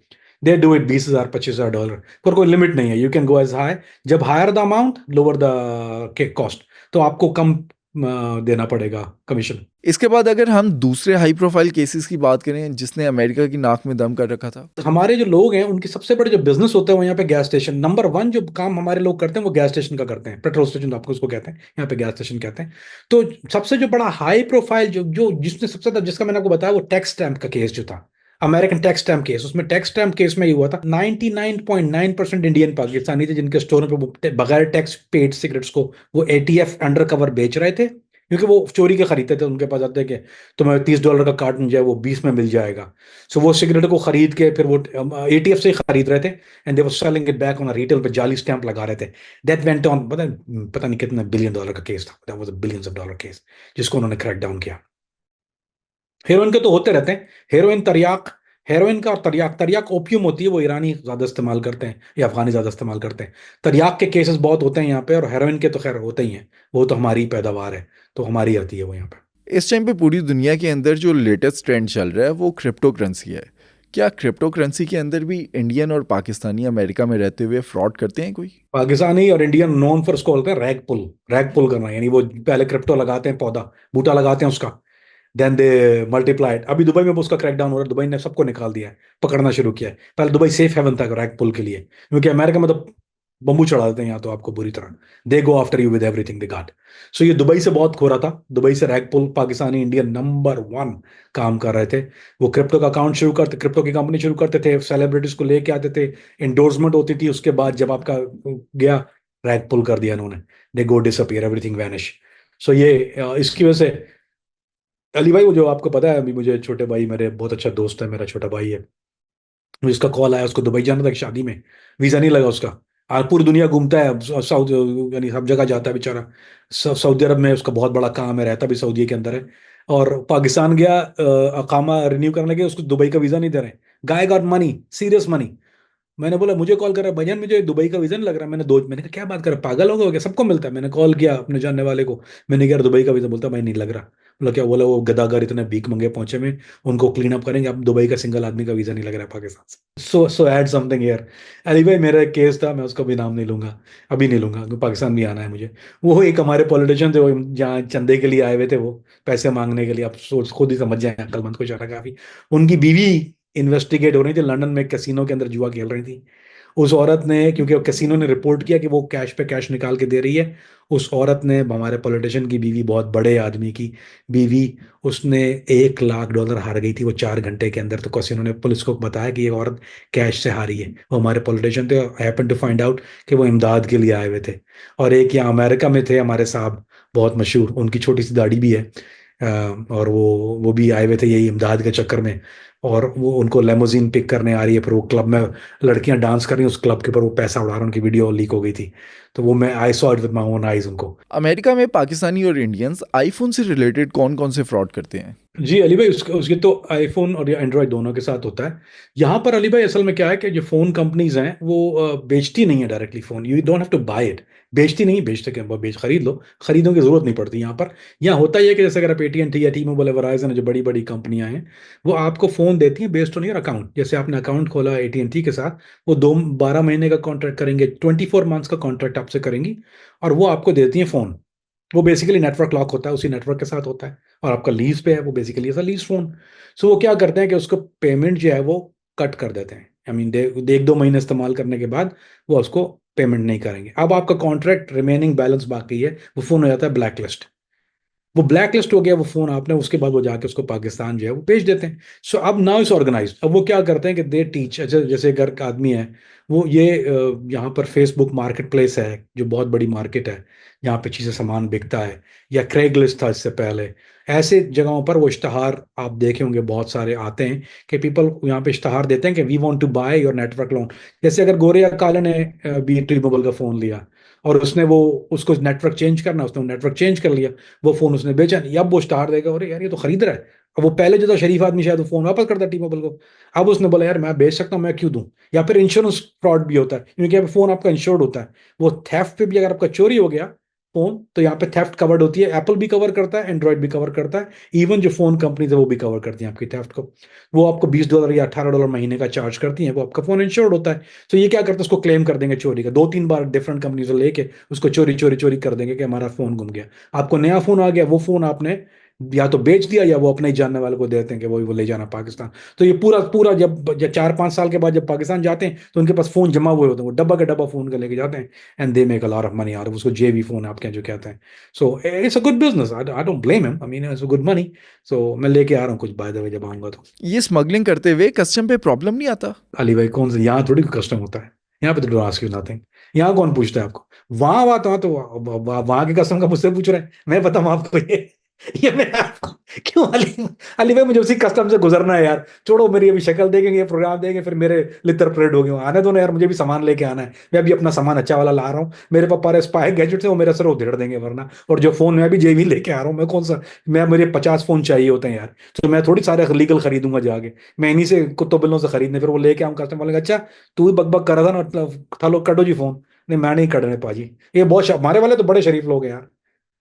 दे डू इट $20,000, $25,000, पर कोई लिमिट नहीं है। You can go as high, जब higher the amount lower the cost, तो आपको कम देना पड़ेगा कमीशन। इसके बाद अगर हम दूसरे हाई प्रोफाइल केसेस की बात करें जिसने अमेरिका की नाक में दम कर रखा था। हमारे जो लोग हैं उनके सबसे बड़े जो बिजनेस होते हैं वो यहाँ पे गैस स्टेशन, नंबर वन जो काम हमारे लोग करते हैं वो गैस स्टेशन का करते हैं, पेट्रोल स्टेशन आपको उसको कहते हैं, यहाँ पे गैस स्टेशन कहते हैं। तो सबसे जो बड़ा हाई प्रोफाइल जो जो जिसने सबसे ज्यादा, जिसका मैंने आपको बताया, वो टैक्स स्टैम्प का केस जो था, अमेरिकन टैक्स स्टैम्प केस, उसमें टैक्स स्टैम्प केस में ये हुआ था 99.9% इंडियन पाकिस्तानी थे जिनके स्टोर पे वो बगैर टैक्स पेड सिगरेट्स को वो ATF अंडर कवर बेच रहे थे, क्योंकि वो चोरी के खरीदते थे। उनके पास आते कि तुम्हें $30 का कार्टन जो है वो 20 में मिल जाएगा। सो वो सिगरेट को खरीद के फिर वो ATF से ही खरीद रहे थे, and they were selling it back on retail पे, जाली स्टैंप लगा रहे थे। दैट वेंट ऑन, पता नहीं कितना $1 बिलियन का केस था, that was a billions of dollar case जिसको उन्होंने क्रैक डाउन किया। हेरोइन के तो होते रहते हैं, हेरोइन तरियाक, हेरोइन का और तरियाक, तरियाक ओपियम होती है, वो ईरानी ज्यादा इस्तेमाल करते हैं या अफगानी ज्यादा इस्तेमाल करते हैं। तरियाक के केसेस बहुत होते हैं यहाँ पे, और हेरोइन के तो खैर होते ही हैं, वो तो हमारी पैदावार है, तो हमारी आती है वो यहाँ पे। इस टाइम पे पूरी दुनिया के अंदर जो लेटेस्ट ट्रेंड चल रहा है वो क्रिप्टो करेंसी है। क्या क्रिप्टो करेंसी के अंदर भी इंडियन और पाकिस्तानी अमेरिका में रहते हुए फ्रॉड करते हैं कोई? पाकिस्तानी और इंडियन नॉन फॉर उसको बोलते हैं रैग पुल, रैग पुल करना, यानी वो पहले क्रिप्टो लगाते हैं, पौधा बूटा लगाते हैं उसका, देन दे मल्टीप्लाइड। अभी दुबई में उसका क्रैकडाउन हो रहा है, दुबई ने सबको निकाल दिया है, पकड़ना शुरू किया है। पहले दुबई सेफ हेवन था रैग पुल के लिए, क्योंकि अमेरिका में तो बम्बू चढ़ा देते हैं यहाँ तो आपको बुरी तरह, they go after you with everything they got. So ये दुबई से बहुत खो रहा था, दुबई से rug pull Pakistani Indian number one काम कर रहे थे। वो क्रिप्टो का अकाउंट शुरू करते, क्रिप्टो की कंपनी शुरू करते थे, सेलिब्रिटीज को लेके आते थे, इंडोर्समेंट होती थी, उसके बाद जब आपका गया, रैग पुल कर दिया इन्होंने, दे गो डिसअपीयर, एवरीथिंग वैनिश। सो ये इसकी वजह से अली भाई, वो जो आपको पता है, अभी मुझे छोटे भाई, मेरे बहुत अच्छा दोस्त है, मेरा छोटा भाई है, मुझे इसका कॉल आया, उसको दुबई जाना था एक शादी में, वीजा नहीं लगा उसका। और पूरी दुनिया घूमता है अब, साउथ यानी सब जगह जाता है बेचारा। सऊदी अरब में उसका बहुत बड़ा काम है, रहता भी सऊदी के अंदर है, और पाकिस्तान गया अकामा रिन्यू करने के, उसको दुबई का वीजा नहीं दे रहे। Guy got money, serious money. मैंने बोला, मुझे कॉल कर रहा है, भैया मुझे दुबई का वीजा नहीं लग रहा। मैंने कहा क्या बात कर रहा है, पागल हो गया क्या, सबको मिलता है। मैंने कॉल किया अपने जानने वाले को, मैंने कहा दुबई का वीजा, बोलता भाई नहीं लग रहा। बोला क्या? बोला वो गदागर इतने भीख मंगे पहुंचे में, उनको क्लीन अप करेंगे, अब दुबई का सिंगल आदमी का वीजा नहीं लग रहा है पाकिस्तान से। सो ऐड समथिंग हियर। अली भाई, मेरा एक केस था, मैं उसका भी नाम नहीं लूंगा, अभी नहीं लूंगा, क्योंकि पाकिस्तान भी आना है मुझे। वो एक हमारे पॉलिटिशियन थे, वो जहाँ चंदे के लिए आए हुए थे, वो पैसे मांगने के लिए, आप सोच खुद ही समझ जाए, अक्लमंद को चारा काफी। उनकी बीवी इन्वेस्टिगेट हो रही थी, लंदन में कैसीनो के अंदर जुआ खेल रही थी। उस औरत ने, क्योंकि कैसीनो ने रिपोर्ट किया कि वो कैश पे कैश निकाल के दे रही है, उस औरत ने, हमारे पॉलिटिशियन की बीवी, बहुत बड़े आदमी की बीवी, उसने $1 लाख हार गई थी वो 4 घंटे के अंदर। तो कैसीनो ने पुलिस को बताया कि ये औरत कैश से हारी है। वो हमारे पॉलिटिशियन थे, हैपन टू फाइंड आउट कि वो इमदाद के लिए आए हुए थे। और एक यहाँ अमेरिका में थे हमारे साहब, बहुत मशहूर, उनकी छोटी सी दाढ़ी भी है, और वो भी आए हुए थे यही इमदाद के चक्कर में। और वो उनको लेमोजीन पिक करने आ रही है, फिर वो क्लब में लड़कियां डांस कर रही हैं, उस क्लब के ऊपर वो पैसा उड़ा रहा है, उनकी वीडियो लीक हो गई थी। तो वो मैं I saw it with my own eyes उनको। अमेरिका में पाकिस्तानी और इंडियंस आईफोन से रिलेटेड कौन कौन से फ्रॉड करते हैं? जी अली भाई, उसके तो आईफोन और एंड्रॉयड दोनों के साथ होता है। यहाँ पर अली भाई असल में क्या है कि जो फोन कंपनीज हैं वो बेचती नहीं है directly phone, you don't have to buy it. बेचती नहीं, बेचते क्या, खरीद लो, खरीदने की जरूरत नहीं पड़ती यहाँ पर। यहाँ होता ही है कि जैसे अगर आप AT&T या T-Mobile, वेराइजन, जो बड़ी बड़ी कंपनियां हैं, वो आपको फोन देती हैं बेस्ड ऑन योर अकाउंट। जैसे आपने अकाउंट खोला AT&T के साथ, वो 12 महीने का कॉन्ट्रैक्ट करेंगे, 24 मंथ्स का कॉन्ट्रैक्ट आपसे करेंगी, और वो आपको देती हैं फोन। वो बेसिकली नेटवर्क लॉक होता है, उसी नेटवर्क के साथ होता है, और आपका लीज पे है, वो बेसिकली ऐसा लीज फोन। सो वो क्या करते हैं कि उसको पेमेंट जो है वो कट कर देते हैं। आई मीन 1-2 महीने इस्तेमाल करने के बाद वो उसको पेमेंट नहीं करेंगे। अब आपका कॉन्ट्रैक्ट रिमेनिंग बैलेंस बाकी है, वो फोन हो जाता है ब्लैक लिस्ट। वो ब्लैक लिस्ट हो गया वो फोन आपने, उसके बाद वो जाके उसको पाकिस्तान जो है वो बेच देते हैं। सो अब नाउ इज ऑर्गेनाइज। अब वो क्या करते हैं कि दे टीच, जैसे घर का आदमी है, वो ये यहाँ पर फेसबुक मार्केट प्लेस है, जो बहुत बड़ी मार्केट है, यहाँ पे चीज़ें सामान बिकता है, या क्रेग लिस्ट था इससे पहले, ऐसे जगहों पर वो इश्तहार आप देखे होंगे बहुत सारे आते हैं कि पीपल यहाँ पे इश्तहार देते हैं कि we want to buy your network loan. जैसे अगर गोरे या काले ने भी टी मोबाइल का फोन लिया और उसने वो उसको नेटवर्क चेंज करना, उसने नेटवर्क चेंज कर लिया, वो फोन उसने बेचा नहीं, अब वो इश्तहार देगा अरे यार ये तो खरीद रहा है। अब वो पहले जो था शरीफ आदमी शायद वो फोन वापस करता टी मोबाइल को। अब उसने बोला यार मैं बेच सकता हूँ, मैं क्यों दूं। या फिर इंश्योरेंस फ्रॉड भी होता है, क्योंकि अब फोन आपका इंश्योर्ड होता है। वो थेफ्ट पे भी अगर आपका चोरी हो गया फोन, तो यहाँ पे थेफ्ट कवर्ड होती है। एप्पल भी कवर करता है, एंड्रॉइड भी कवर करता है, इवन जो फोन कंपनीज है वो भी कवर करती हैं आपकी थेफ्ट को। वो आपको $20 या $18 महीने का चार्ज करती हैं, वो आपका फोन इंश्योर्ड होता है। तो ये क्या करते हैं, उसको क्लेम कर देंगे चोरी का, 2-3 बार डिफरेंट कंपनी से लेके उसको चोरी चोरी चोरी कर देंगे कि हमारा फोन गुम गया। आपको नया फोन आ गया, वो फोन आपने या तो बेच दिया या वो अपने ही जानने वाले को देते हैं कि वो ले जाना पाकिस्तान। तो ये पूरा पूरा जब 4-5 साल के बाद जब पाकिस्तान जाते हैं तो उनके पास फोन जमा हुए होते हैं, वो डब्बा के डब्बा फोन का लेके जाते हैं। And they make a lot of money out of उसको, जेबी फोन आपके यहाँ जो कहते हैं। So it's a good business, I don't blame him, I mean it's a good money. So मैं लेके आ रहा हूँ कुछ बाय द वे जब आऊंगा तो। ये स्मगलिंग करते हुए कस्टम पे प्रॉब्लम नहीं आता? अली भाई कौन सा, यहाँ थोड़ी कस्टम होता है, यहाँ पे तो डरास की नथिंग। यहाँ कौन पूछता है आपको, वहां तो वहां के कस्टम का मुझसे पूछ रहे हैं, मैं बताऊँ आपको ये मैं आपको क्यों अली, अली भाई मुझे उसी कस्टम से गुजरना है यार। छोड़ो, मेरी अभी शक्ल देखेंगे, ये प्रोग्राम देंगे, फिर मेरे लितर परेड हो गए, आने दो ना यार, मुझे भी सामान लेके आना है। मैं भी अपना सामान अच्छा वाला ला रहा हूँ, मेरे पास पारे स्पाई गैजेट्स है, वो मेरे सर उधेड़ देंगे वरना। और जो फोन मैं भी जेबी लेके आ रहा हूँ, मैं कौन सा, मैं मेरे 50 फोन चाहिए होते हैं यार। तो मैं थोड़ी सारे लीगल खरीदूंगा जाके, मैं इन्हीं से कुत्तों बिल्लों से खरीदने, फिर वो लेके आऊँ कस्टमर वाले अच्छा तू भी बकबक कर रहा था ना, मतलब था लो कटो जी फोन। नहीं मैं नहीं कट रहे पाजी, ये बहुत हमारे वाले तो बड़े शरीफ लोग हैं यार,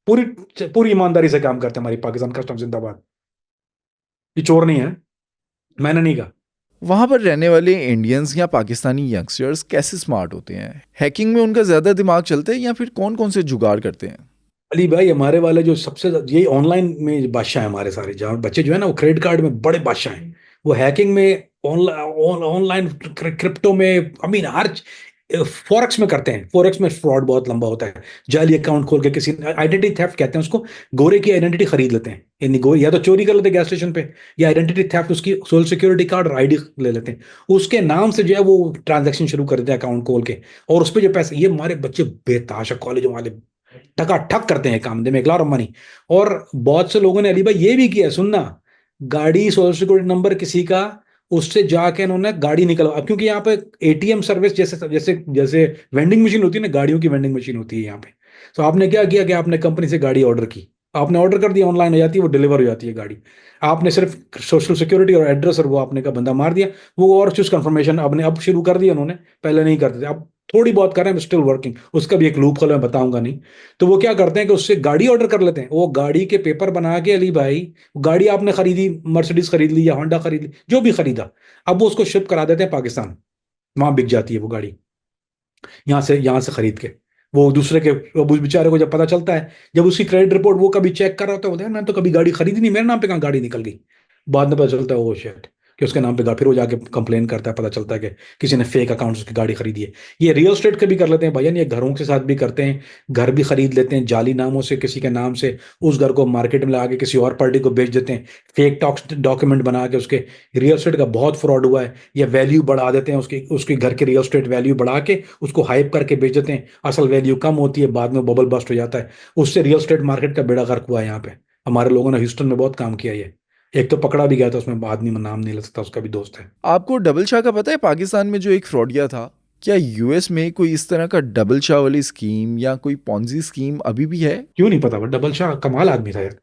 पूरी पूरी ईमानदारी से काम करते हैं। हमारी पाकिस्तान कस्टम जिंदाबाद, ये चोर नहीं है, मैंने नहीं कहा। वहाँ पर रहने वाले इंडियंस या पाकिस्तानी यंगस्टर्स कैसे स्मार्ट होते हैं? हैकिंग में उनका ज़्यादा दिमाग चलता है या फिर कौन कौन से जुगाड़ करते हैं? अली भाई हमारे वाले जो सबसे ये ऑनलाइन में बादशाह है हमारे सारे, जहाँ बच्चे जो है ना वो क्रेडिट कार्ड में बड़े बादशाह हैं, वो हैकिंग में, ऑनलाइन क्रिप्टो में, आई मीन हर फॉरेक्स में करते हैं। फॉरेक्स में फ्रॉड बहुत लंबा होता है, जाली अकाउंट खोल के किसी आइडेंटिटी थेफ्ट कहते हैं उसको, गोरे की आइडेंटिटी खरीद लेते हैं, यानी गोरे या तो चोरी कर लेते हैं गैस स्टेशन पे, या आइडेंटिटी थेफ्ट, उसकी सोशल सिक्योरिटी कार्ड और आईडी ले लेते हैं, उसके नाम से जो है वो ट्रांजैक्शन शुरू कर देते हैं अकाउंट खोल के। और उस पर जो पैसे, ये हमारे बच्चे बेताशा कॉलेज वाले टकाटक करते हैं काम, they make lot of money. और बहुत से लोगों ने अली भाई ये भी किया, सुनना, गाड़ी सोशल सिक्योरिटी नंबर किसी का, उससे जाके इन्होंने गाड़ी निकलवा, अब क्योंकि यहाँ पे एटीएम सर्विस जैसे जैसे जैसे वेंडिंग मशीन होती है ना, गाड़ियों की वेंडिंग मशीन होती है यहाँ पे। तो आपने क्या किया कि आपने कंपनी से गाड़ी ऑर्डर की, आपने ऑर्डर कर दिया, ऑनलाइन हो जाती है, वो डिलीवर हो जाती है गाड़ी। आपने सिर्फ सोशल सिक्योरिटी और एड्रेस और वो आपने का बंदा मार दिया, वो और चीज कंफर्मेशन आपने अब शुरू कर दिया उन्होंने, पहले नहीं करते थे, अब थोड़ी बहुत कर रहे हैं, स्टिल वर्किंग, उसका भी एक लूप खोल मैं बताऊंगा नहीं। तो वो क्या करते हैं कि उससे गाड़ी ऑर्डर कर लेते हैं, वो गाड़ी के पेपर बना के, अली भाई गाड़ी आपने खरीदी, मर्सिडीज खरीद ली या होंडा खरीद ली, जो भी खरीदा, अब वो उसको शिप करा देते हैं पाकिस्तान, वहां बिक जाती है वो गाड़ी, यहाँ से खरीद के। वो दूसरे के, अब उस बेचारे को जब पता चलता है, जब उसकी क्रेडिट रिपोर्ट वो कभी चेक कर रहा होता है, बोलता है मैं तो कभी गाड़ी खरीदी नहीं, मेरे नाम पे कहाँ गाड़ी निकल गई। बाद में पता चलता है वो शेट कि उसके नाम पे फिर वो जाके कंप्लेन करता है, पता चलता है कि किसी ने फेक अकाउंट उसकी गाड़ी खरीदी है। ये रियल एस्टेट के भी कर लेते हैं भैया, ये घरों के साथ भी करते हैं, घर भी खरीद लेते हैं जाली नामों से, किसी के नाम से उस घर को मार्केट में लगा के किसी और पार्टी को बेच देते हैं, फेक टॉक्स डॉक्यूमेंट बना के उसके। रियल एस्टेट का बहुत फ्रॉड हुआ है, या वैल्यू बढ़ा देते हैं उसकी, उसके घर के रियल एस्टेट वैल्यू बढ़ा के उसको हाइप करके बेच देते हैं, असल वैल्यू कम होती है, बाद में बबल बस्ट हो जाता है। उससे रियल एस्टेट मार्केट का बेड़ा गर्क हुआ है यहाँ पे। हमारे लोगों ने ह्यूस्टन में बहुत काम किया ये, एक तो पकड़ा भी गया था उसमें, आदमी में नाम नहीं ले सकता, उसका भी दोस्त है। आपको डबल शाह का पता है? पाकिस्तान में जो एक फ्रॉडिया था, क्या यूएस में कोई इस तरह का डबल शाह वाली स्कीम या कोई पॉन्जी स्कीम अभी भी है? क्यों नहीं पता, वो डबल शाह कमाल आदमी था यार।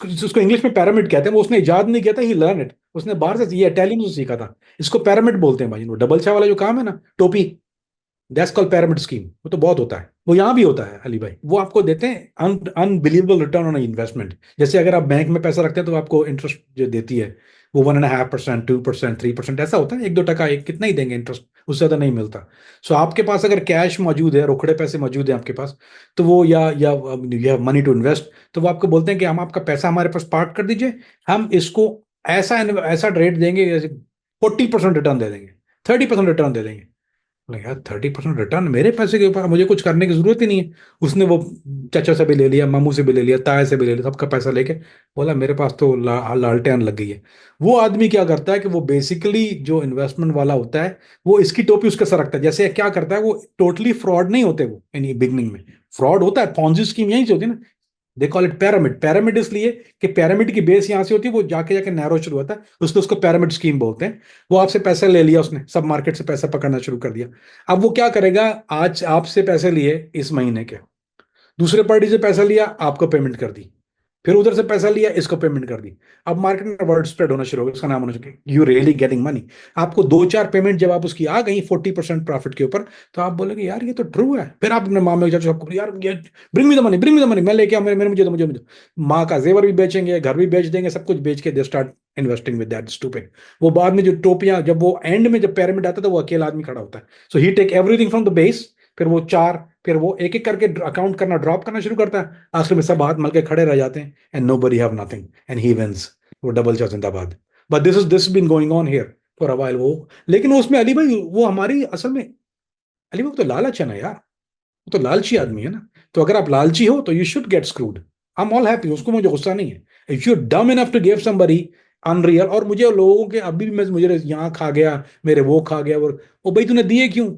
उसको इंग्लिश में पैरामिड कहते हैं, वो उसने इजाद नहीं किया था, ही लर्न इट, उसने बाहर से ये इटालियन से सीखा था। इसको पैरामिड बोलते हैं भाई, वो डबल शाह वाला जो काम है ना, टोपी, दैट्स कॉल्ड पैरामिड स्कीम। वो तो बहुत होता है, वो यहाँ भी होता है अली भाई। वो आपको देते हैं अनबिलीवेबल रिटर्न ऑन इन्वेस्टमेंट। जैसे अगर आप बैंक में पैसा रखते हैं तो आपको इंटरेस्ट जो देती है वो 1.5%, 2%, 3% ऐसा होता है, 1-2 टका, एक कितना ही देंगे इंटरेस्ट, उससे ज़्यादा नहीं मिलता। सो आपके पास अगर कैश मौजूद है, रोकड़े पैसे मौजूद है आपके पास, तो वो या मनी टू इन्वेस्ट, तो वो आपको बोलते हैं कि हम आपका पैसा हमारे पास पार्क कर दीजिए, हम इसको ऐसा ऐसा रेट देंगे, जैसे 40% रिटर्न दे देंगे, 30% रिटर्न दे देंगे। बोला, यार 30% रिटर्न मेरे पैसे के ऊपर, मुझे कुछ करने की जरूरत ही नहीं है। उसने वो चाचा से भी ले लिया, मामू से भी ले लिया, ताया से भी ले लिया, सबका पैसा लेके बोला मेरे पास तो लालटेन लग गई है। वो आदमी क्या करता है कि वो बेसिकली जो इन्वेस्टमेंट वाला होता है, वो इसकी टोपी उसके सर रखता है। जैसे क्या करता है, वो टोटली फ्रॉड नहीं होते वो, यानी बिगनिंग में फ्रॉड होता है, पॉन्जी स्कीम यहीं से होती है ना, they call it pyramid. Pyramid इसलिए कि पैरामिड की बेस यहां से होती है, वो जाके जाके नैरो शुरू होता है, उसको उसको पैरामिड स्कीम बोलते हैं। वो आपसे पैसा ले लिया उसने, सब मार्केट से पैसा पकड़ना शुरू कर दिया। अब वो क्या करेगा, आज आपसे पैसे लिए इस महीने के, दूसरे पार्टी से पैसा लिया, आपको पेमेंट कर दी, फिर उधर से पैसा लिया, इसको पेमेंट कर दी। अब मार्केट में वर्ड स्प्रेड होना शुरू हो गया, उसका नाम होना शुरू, यू रियली गेटिंग मनी। आपको दो चार पेमेंट जब आप उसकी आ गई 40% प्रॉफिट के ऊपर, तो आप बोलोगे यार ये तो ट्रू है। फिर आप अपने माँ में जाओ, आपको यार bring me the money, bring me the money, मैं लेके आऊं, मेरे मेरे मुझे दो, मुझे मुझे माँ का जेवर भी बेचेंगे, घर भी बेच देंगे, सब कुछ बेच के they start investing with that stupid. वो बाद में जो टोपियां, जब वो एंड में जब पैरामिड आता है, तो वो अकेला आदमी खड़ा होता है। So he take everything from the base, फिर वो चार, फिर वो एक एक करके अकाउंट करना, ड्रॉप करना शुरू करता है, आखिर में सब हाथ मल के खड़े रह जाते हैं, and nobody have nothing and he wins. वो डबल चार जिंदाबाद। But this been going on here for a while. वो लेकिन उसमें अली भाई, वो हमारी असल में, अली भाई वो तो लालच है ना यार, वो तो लालची आदमी है ना। तो अगर आप लालची हो तो you should get screwed. I am all happy, उसको मुझे गुस्सा नहीं है। If you dumb enough to give somebody unreal, और मुझे लोगों के अभी भी, मैं मुझे यहाँ खा गया, मेरे वो खा गया, वो भाई तूने दिए क्यों?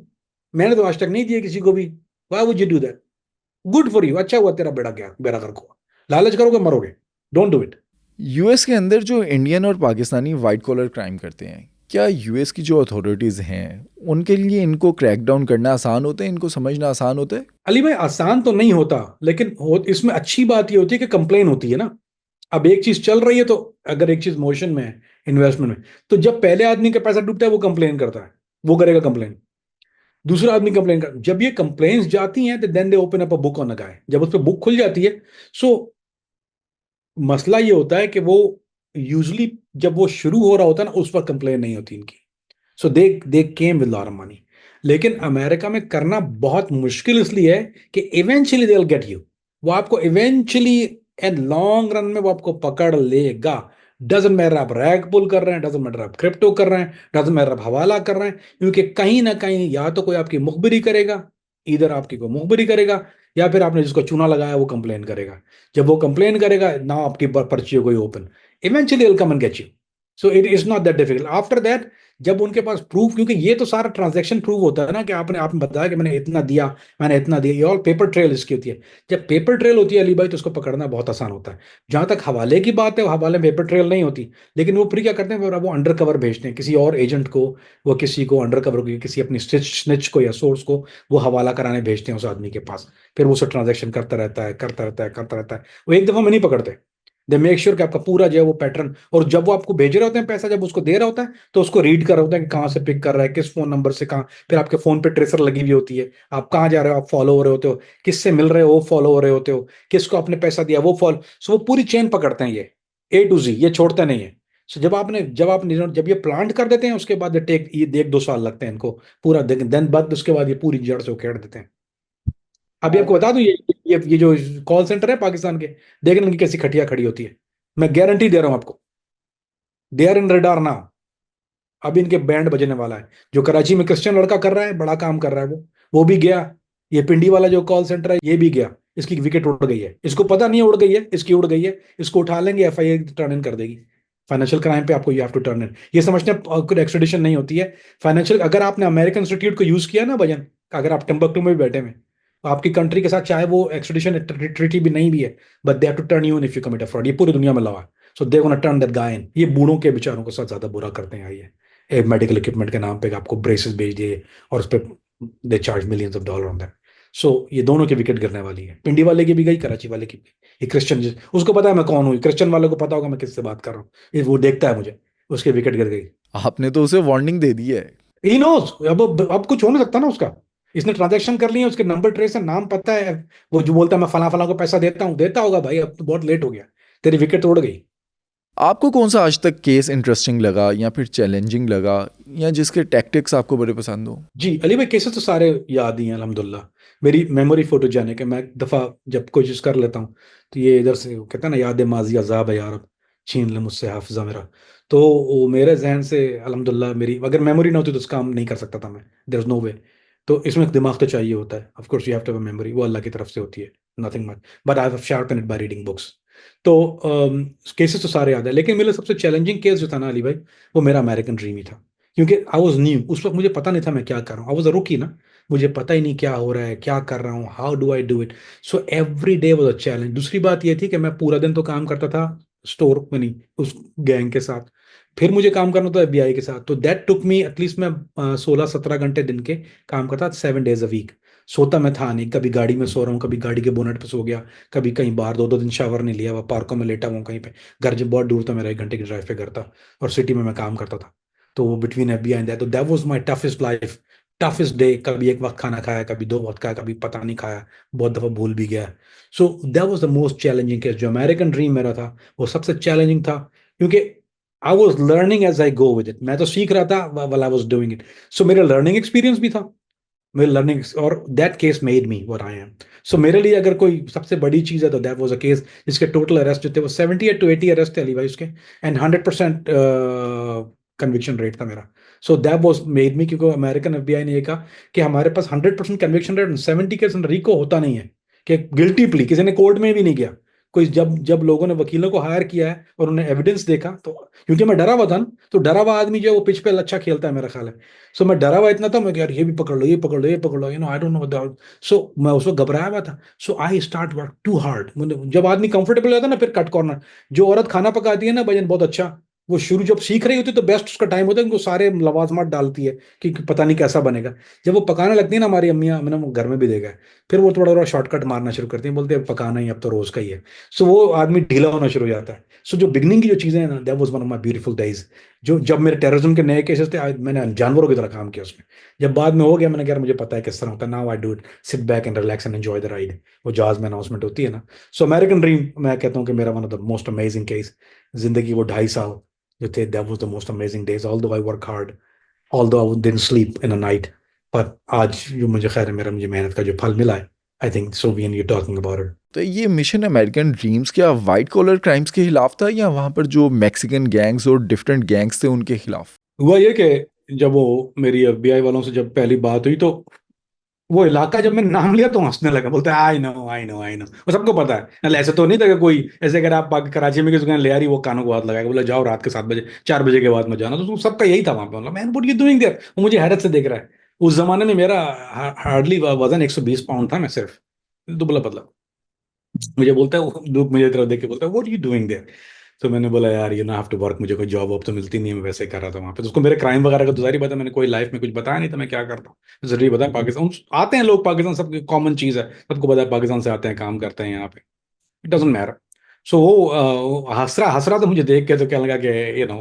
मैंने तो आज तक नहीं दिए किसी को भी। Why would you do that? Good for you, अच्छा हुआ तेरा बेड़ा गया, बेड़ा गर्क हुआ। लालच करोगे मरोगे, डोंट डू इट। यूएस के अंदर जो इंडियन और पाकिस्तानी वाइट कॉलर क्राइम करते हैं, क्या यूएस की जो अथॉरिटीज़ हैं उनके लिए इनको क्रैक डाउन करना आसान होता है, इनको समझना आसान होता है? अली भाई आसान तो नहीं होता, लेकिन इसमें अच्छी बात ये होती है कि कंप्लेन होती है ना। अब एक चीज चल रही है, तो अगर एक चीज मोशन में है, इन्वेस्टमेंट में, तो जब पहले आदमी का पैसा डूबता है, वो कंप्लेन करता है, वो करेगा कंप्लेन। दूसरा आदमी कंप्लेन कर, जब ये कंप्लेन्स जाती हैं, तो then they open up a book on a guy. जब उस पर बुक खुल जाती है, सो मसला ये होता है कि वो यूजली जब वो शुरू हो रहा होता है ना, उस पर कंप्लेन नहीं होती इनकी। So they came with lot of money. लेकिन अमेरिका में करना बहुत मुश्किल इसलिए है कि eventually they will get you. वो आपको इवेंचुअली एंड लॉन्ग रन में वो आपको पकड़ लेगा। डजंट मैटर आप रैग पुल कर रहे हैं, डजंट मैटर आप क्रिप्टो कर रहे हैं, डजंट मैटर आप हवाला कर रहे हैं, क्योंकि कहीं ना कहीं या तो कोई आपकी मुखबिरी करेगा, इधर आपकी कोई मुखबिरी करेगा, या फिर आपने जिसको चूना लगाया वो कंप्लेन करेगा। जब वो कंप्लेन करेगा ना, आपकी पर्ची हो गई open, eventually will come and get you. So it is not that difficult after that. जब उनके पास प्रूफ, क्योंकि ये तो सारा ट्रांजैक्शन प्रूव होता है ना, कि आपने बताया कि मैंने इतना दिया, मैंने इतना दिया, ये ऑल पेपर ट्रेल इसकी होती है। जब पेपर ट्रेल होती है अली भाई, तो उसको पकड़ना बहुत आसान होता है। जहां तक हवाले की बात है, वो हवाले में पेपर ट्रेल नहीं होती, लेकिन वो फिर क्या करते हैं, वो अंडर कवर भेजते हैं किसी और एजेंट को, वो किसी को अंडर कवर, किसी अपनी स्निच को या सोर्स को वो हवाला कराने भेजते हैं उस आदमी के पास। फिर वो उससे ट्रांजेक्शन करता रहता है, करता रहता है, करता रहता है। वो एक दफा में नहीं पकड़ते, दे मेक श्योर कि आपका पूरा जो है वो पैटर्न, और जब वो आपको भेज रहे होते हैं पैसा, जब उसको दे रहा होता है, तो उसको रीड कर रहा होता है कि कहाँ से पिक कर रहा है, किस फोन नंबर से कहाँ। फिर आपके फोन पे ट्रेसर लगी हुई होती है, आप कहाँ जा रहे हो, आप फॉलो हो रहे होते हो, किससे मिल रहे हो वो फॉलो हो रहे होते हो, किसको आपने पैसा दिया वो फॉलो। सो वो पूरी चेन पकड़ते हैं, ये ए टू जी, ये छोड़ते नहीं है। सो जब ये प्लांट कर देते हैं, उसके बाद ये 1-2 साल लगते हैं इनको पूरा, देन बाद उसके बाद ये पूरी जड़ से उखेड़ देते हैं। अभी आपको बता दूं, ये जो कॉल सेंटर है पाकिस्तान के, देखने इनकी कैसी खटिया खड़ी होती है। मैं गारंटी दे रहा हूं आपको, they are in radar now. अभी इनके बैंड बजने वाला है। जो कराची में क्रिश्चियन लड़का कर रहा है, बड़ा काम कर रहा है, वो भी गया। ये पिंडी वाला जो कॉल सेंटर है, ये भी गया। इसकी विकेट उड़ गई है, इसको पता नहीं है उड़ गई है, इसकी उड़ गई है। इसको उठा लेंगे, एफआईआर टर्न इन कर देगी। फाइनेंशियल क्राइम पे आपको you have to turn in. ये समझते हैं कुछ एक्सट्रेडिशन नहीं होती है फाइनेंशियल। अगर आपने अमेरिकन इंस्टीट्यूट को यूज किया ना भजन, अगर आप टिम्बकटू में भी बैठे हुए, तो आपकी कंट्री के साथ चाहे वो एक्सट्रेडिशन ट्रीटी भी नहीं भी है, but they have to turn you in if you commit a fraud. ये पूरी दुनिया में लवा है। So they gonna turn that guy in. ये बूढ़ों के बेचारों को सबसे ज्यादा बुरा करते हैं ये मेडिकल इक्विपमेंट के नाम पे आपको ब्रेसेस भेज दिए, और उस पर they charge millions of dollar on that. So ये दोनों की विकेट गिरने वाली है, पिंडी वाले की भी गई, कराची वाले की भी। ये क्रिश्चियन, उसको पता है मैं कौन हूँ, क्रिश्चियन वाले को पता होगा मैं किससे बात कर रहा हूँ, ये वो देखता है मुझे, उसकी विकेट गिर गई। आपने तो उसे वार्निंग दे दी है। ही नोज, अब कुछ हो नहीं सकता ना उसका। इसने ट्रांजैक्शन कर लिया, उसके नंबर ट्रेस है, नाम पता है। वो जो बोलता है मैं फला फला को पैसा देता हूँ, देता होगा भाई, अब तो बहुत लेट हो गया, तेरी विकेट तोड़ गई। आपको कौन सा आज तक केस इंटरेस्टिंग लगा या फिर चैलेंजिंग लगा, या जिसके टैक्टिक्स आपको बड़े पसंद हो? जी अली भाई, केसेस तो सारे याद ही हैं अल्हम्दुलिल्लाह। मेरी मेमोरी फोटोजेनिक है, मैं एक दफ़ा जब कोशिश कर लेता हूँ, तो ये इधर से कहते हैं ना, याद माजी अजाब है यार, अब छीन ले मुझसे हाफिजा मेरा। तो वो मेरे जहन से अल्हम्दुलिल्लाह, मेरी अगर मेमोरी ना होती तो उस काम नहीं कर सकता था मैं, देयर इज नो वे। तो इसमें दिमाग तो चाहिए होता है, of course you have to have memory, वो अल्लाह की तरफ से होती है, nothing much, but I have sharpen it by reading books. तो केसेस तो सारे याद है, लेकिन मेरे लिए सबसे चैलेंजिंग केस जो था ना अली भाई, वो मेरा अमेरिकन ड्रीम ही था। क्योंकि आई वॉज न्यू, उस वक्त मुझे पता नहीं था मैं क्या कर रहा हूँ, आई वॉज अ रुकी ना। मुझे पता ही नहीं क्या हो रहा है, क्या कर रहा हूँ, how do I do it. So every day was a challenge. दूसरी बात ये थी कि मैं पूरा दिन तो काम करता था स्टोर मनी उस गैंग के साथ, फिर मुझे काम करना था एफबीआई के साथ, तो दैट टुक मी एटलीस्ट मैं 16-17 घंटे दिन के काम करता, 7 days a week। सोता मैं था नहीं, कभी गाड़ी में सो रहा हूँ, कभी गाड़ी के बोनट पे सो गया, कभी कहीं बाहर 2-2 दिन शावर नहीं लिया हुआ, पार्कों में लेटा हुआ कहीं पे। घर जब बहुत दूर था, मेरा 1 घंटे की ड्राइव पे घर था, और सिटी में मैं काम करता था। तो वो बिटवीन एफबीआई एंड दैट, तो that was my toughest life, toughest day. कभी एक वक्त खाना खाया, कभी 2 वक्त खाया, कभी पता नहीं खाया, बहुत दफा भूल भी गया। So that was the most challenging case. जो अमेरिकन ड्रीम मेरा था वो सबसे चैलेंजिंग था, क्योंकि I was learning as I go with it. मैं तो सीख रहा था while I was doing it. So मेरा लर्निंग एक्सपीरियंस भी था, मेरे लर्निंग, और that case made me what I am. So मेरे लिए अगर कोई सबसे बड़ी चीज है तो दैट वाज अ केस जिसके टोटल अरेस्ट जो थे वो 70 to 80 अरेस्ट थे अली भाई उसके, एंड 100% कन्विक्शन रेट था मेरा। सो दैट वाज मेड मी, क्योंकि अमेरिकन एफबीआई ने ये कहा कि हमारे पास 100% कन्विक्शन रेट, 70 केस रिको होता नहीं है, कि गिल्टी प्ली किसी ने कोर्ट में भी नहीं किया। कोई जब जब लोगों ने वकीलों को हायर किया है और उन्हें एविडेंस देखा, तो क्योंकि मैं डरा हुआ था ना, तो डरा हुआ आदमी जो है वो पिच पे अच्छा खेलता है मेरा ख्याल है। सो मैं डरा हुआ इतना था, मैं कि यार ये भी पकड़ लो, ये पकड़ लो, ये पकड़ लो, आई डोंट नो। सो मैं उस वक्त घबराया हुआ था। So I start work too hard. जब आदमी कंफर्टेबल होता है ना, फिर कट कॉर्नर। जो औरत खाना पकाती है ना भजन बहुत अच्छा, वो शुरू जब सीख रही होती है तो बेस्ट उसका टाइम होता है, उनको सारे लवाजमात डालती है कि पता नहीं कैसा बनेगा। जब वो पकाने लगती है ना हमारी अम्मियाँ, मैंने वो घर में भी देखा है, फिर वो थोड़ा थोड़ा शॉर्टकट मारना शुरू करती हैं, बोलते हैं पकाना ही अब तो रोज का ही है। सो वो आदमी ढीला होना शुरू हो जाता है। सो जो बिगनिंग की जो चीजें हैं ना, that was one of my beautiful days. जो जब मेरे टेररिज्म के नए केसेस थे, मैंने जानवरों की तरह काम किया उसमें। जब बाद में हो गया, मैंने कहा मुझे पता है किस तरह होता है, now I do it, sit back and relax and enjoy the ride. वो जहाज में अनाउंसमेंट होती है ना। सो अमेरिकन ड्रीम मैं कहता हूँ कि मेरा one of the most amazing case, जिंदगी वो 2.5 साल जो थे, that was the most amazing days, although I work hard, although I didn't sleep in a night. पर आज जो मुझे खैर है, मेरा मुझे मेहनत का जो फल मिला है, I think so we and you talking about it. तो ये मिशन अमेरिकन ड्रीम्स क्या वाइट कॉलर क्राइम्स के खिलाफ था, या वहाँ पर जो मैक्सिकन गैंग्स और डिफरेंट गैंग्स थे उनके खिलाफ? हुआ ये कि जब वो मेरी एफबीआई वालों से जब पहली बात हुई, तो वो इलाका जब मैंने नाम लिया तो हंसने लगा, बोलते हैं I know I know I know, वो सबको पता है। मतलब ऐसे तो नहीं था कि कोई ऐसे, अगर आप कराची में किसी को ले आ रही, वो कानों को हाथ लगाएगा, बोला जाओ रात के 7 बजे 4 बजे के बाद मत जाना, तो सबका यही था वहां पे। मतलब man what you doing there, वो मुझे हैरत से देख रहा है। उस जमाने में मेरा हार्डली वजन 120 पाउंड था, मैं सिर्फ दुबला पतला। मुझे बोलता है लोग मुझे तरफ देख के बोलता है व्हाट यू डूइंग देयर। तो मैंने बोला यार you no have to work, मुझे कोई जॉब वॉब तो मिलती नहीं है, मैं वैसे ही कर रहा था वहाँ पे। तो उसको मेरे क्राइम वगैरह का तो जारी पता, मैंने कोई लाइफ में कुछ बताया नहीं था मैं क्या करता हूँ। जरूरी बताया पाकिस्तान आते हैं लोग, पाकिस्तान सब कॉमन चीज़ है, सबको पता है पाकिस्तान से आते हैं, काम करते हैं यहाँ पे, इट डजेंट मैटर। सो वो हंस रहा था मुझे देख के, तो क्या लगा कि यू नो,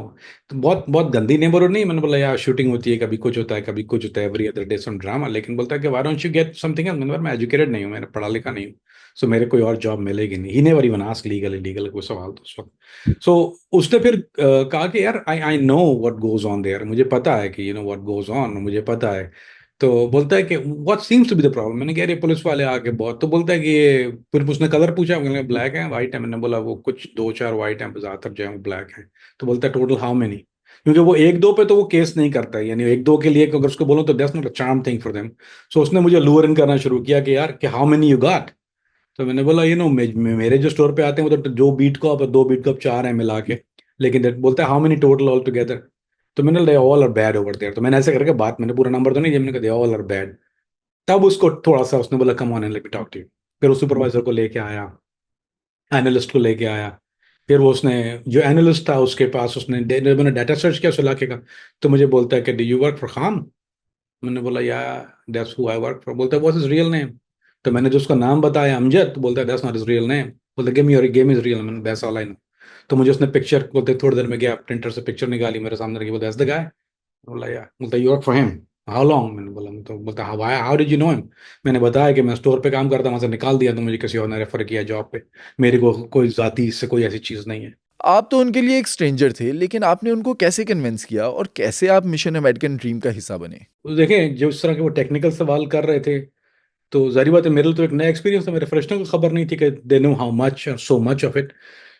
तो बहुत बहुत गंदी नेबरहुड नहीं। मैंने बोला यार शूटिंग होती है, कभी कुछ होता है, कभी कुछ होता है, every other day some drama. लेकिन बोलता है कि why don't you get something else. मैंने बोला मैं एजुकेटेड नहीं हूँ, मैंने पढ़ा लिखा नहीं हूँ, सो मेरे कोई और जॉब मिलेगी नहीं। He never even asked legal illegal कोई सवाल तो उस वक्त। सो उसने फिर कहा कि यार I I know what goes on there, मुझे पता है कि you know what goes on, मुझे पता है। तो बोलता है कि what seems to be the problem. मैंने कहा ये पुलिस वाले आके बहुत, तो बोलता है कि ये, फिर उसने कलर पूछा, मैंने ब्लैक है वाइट है। मैंने बोला वो कुछ 2-4 वाइट हैं, ज्यादातर जो है वो ब्लैक है। तो बोलता है टोटल हाउ मेनी, क्योंकि वो 1-2 पे तो वो केस नहीं करता है, यानी 1-2 के लिए अगर उसको बोलो तो that's not a charm thing for them. So उसने मुझे लूर इन करना शुरू किया कि यार कि हाउ मेनी यू गॉट। तो मैंने बोला यू नो मेरे जो स्टोर पे आते हैं वो तो जो बीट को अब 2 बीट को अब 4 हैं मिला के, लेकिन बोलता है how many total all together. तो मैंने they all are bad over there. तो मैंने ऐसे करके बात, मैंने पूरा नंबर तो नहीं दिया, मैंने कहा दे ऑल आर बैड। तब उसको थोड़ा सा उसने बोला come on and let me talk to you. फिर उस सुपरवाइजर को लेके आया, एनालिस्ट को लेके आया। फिर वो उसने, जो एनालिस्ट था उसके पास, उसने मैंने डाटा सर्च किया उस इलाके का। तो मुझे बोलता है कि do you work for Khan. मैंने बोला या that's who I work for. बोलता है व्हाट्स हिज रियल नेम। तो मैंने जो उसका नाम बताया अमजद, तो बोलता है that's not his real name. बोलता give me your game is real. मैंने दैट्स ऑल आई नो। तो मुझे उसने पिक्चर, बोलते थोड़ी देर में गया प्रिंटर से पिक्चर निकाली मेरे सामने रखी, बोलता दैट्स द गाय। बोला या, बोलता you work for him, how long. मैंने बोला, तो बोलता how how did you know him. मैंने बताया कि मैं स्टोर पे काम करता, वहां से निकाल दिया तो मुझे किसी और ने रेफर किया जॉब पे, मेरे को कोई जाति इससे कोई ऐसी चीज नहीं है। आप तो उनके लिए एक स्ट्रेंजर थे, लेकिन आपने उनको कैसे कन्विंस किया और कैसे आप मिशन अमेरिकन ड्रीम का हिस्सा बने? तो देखें जो इस तरह के वो टेक्निकल सवाल कर रहे थे, तो जारी बात है मेरे लिए तो एक नया एक्सपीरियंस था, मेरे फ्रेशनर को खबर नहीं थी कि they know how much so much of it.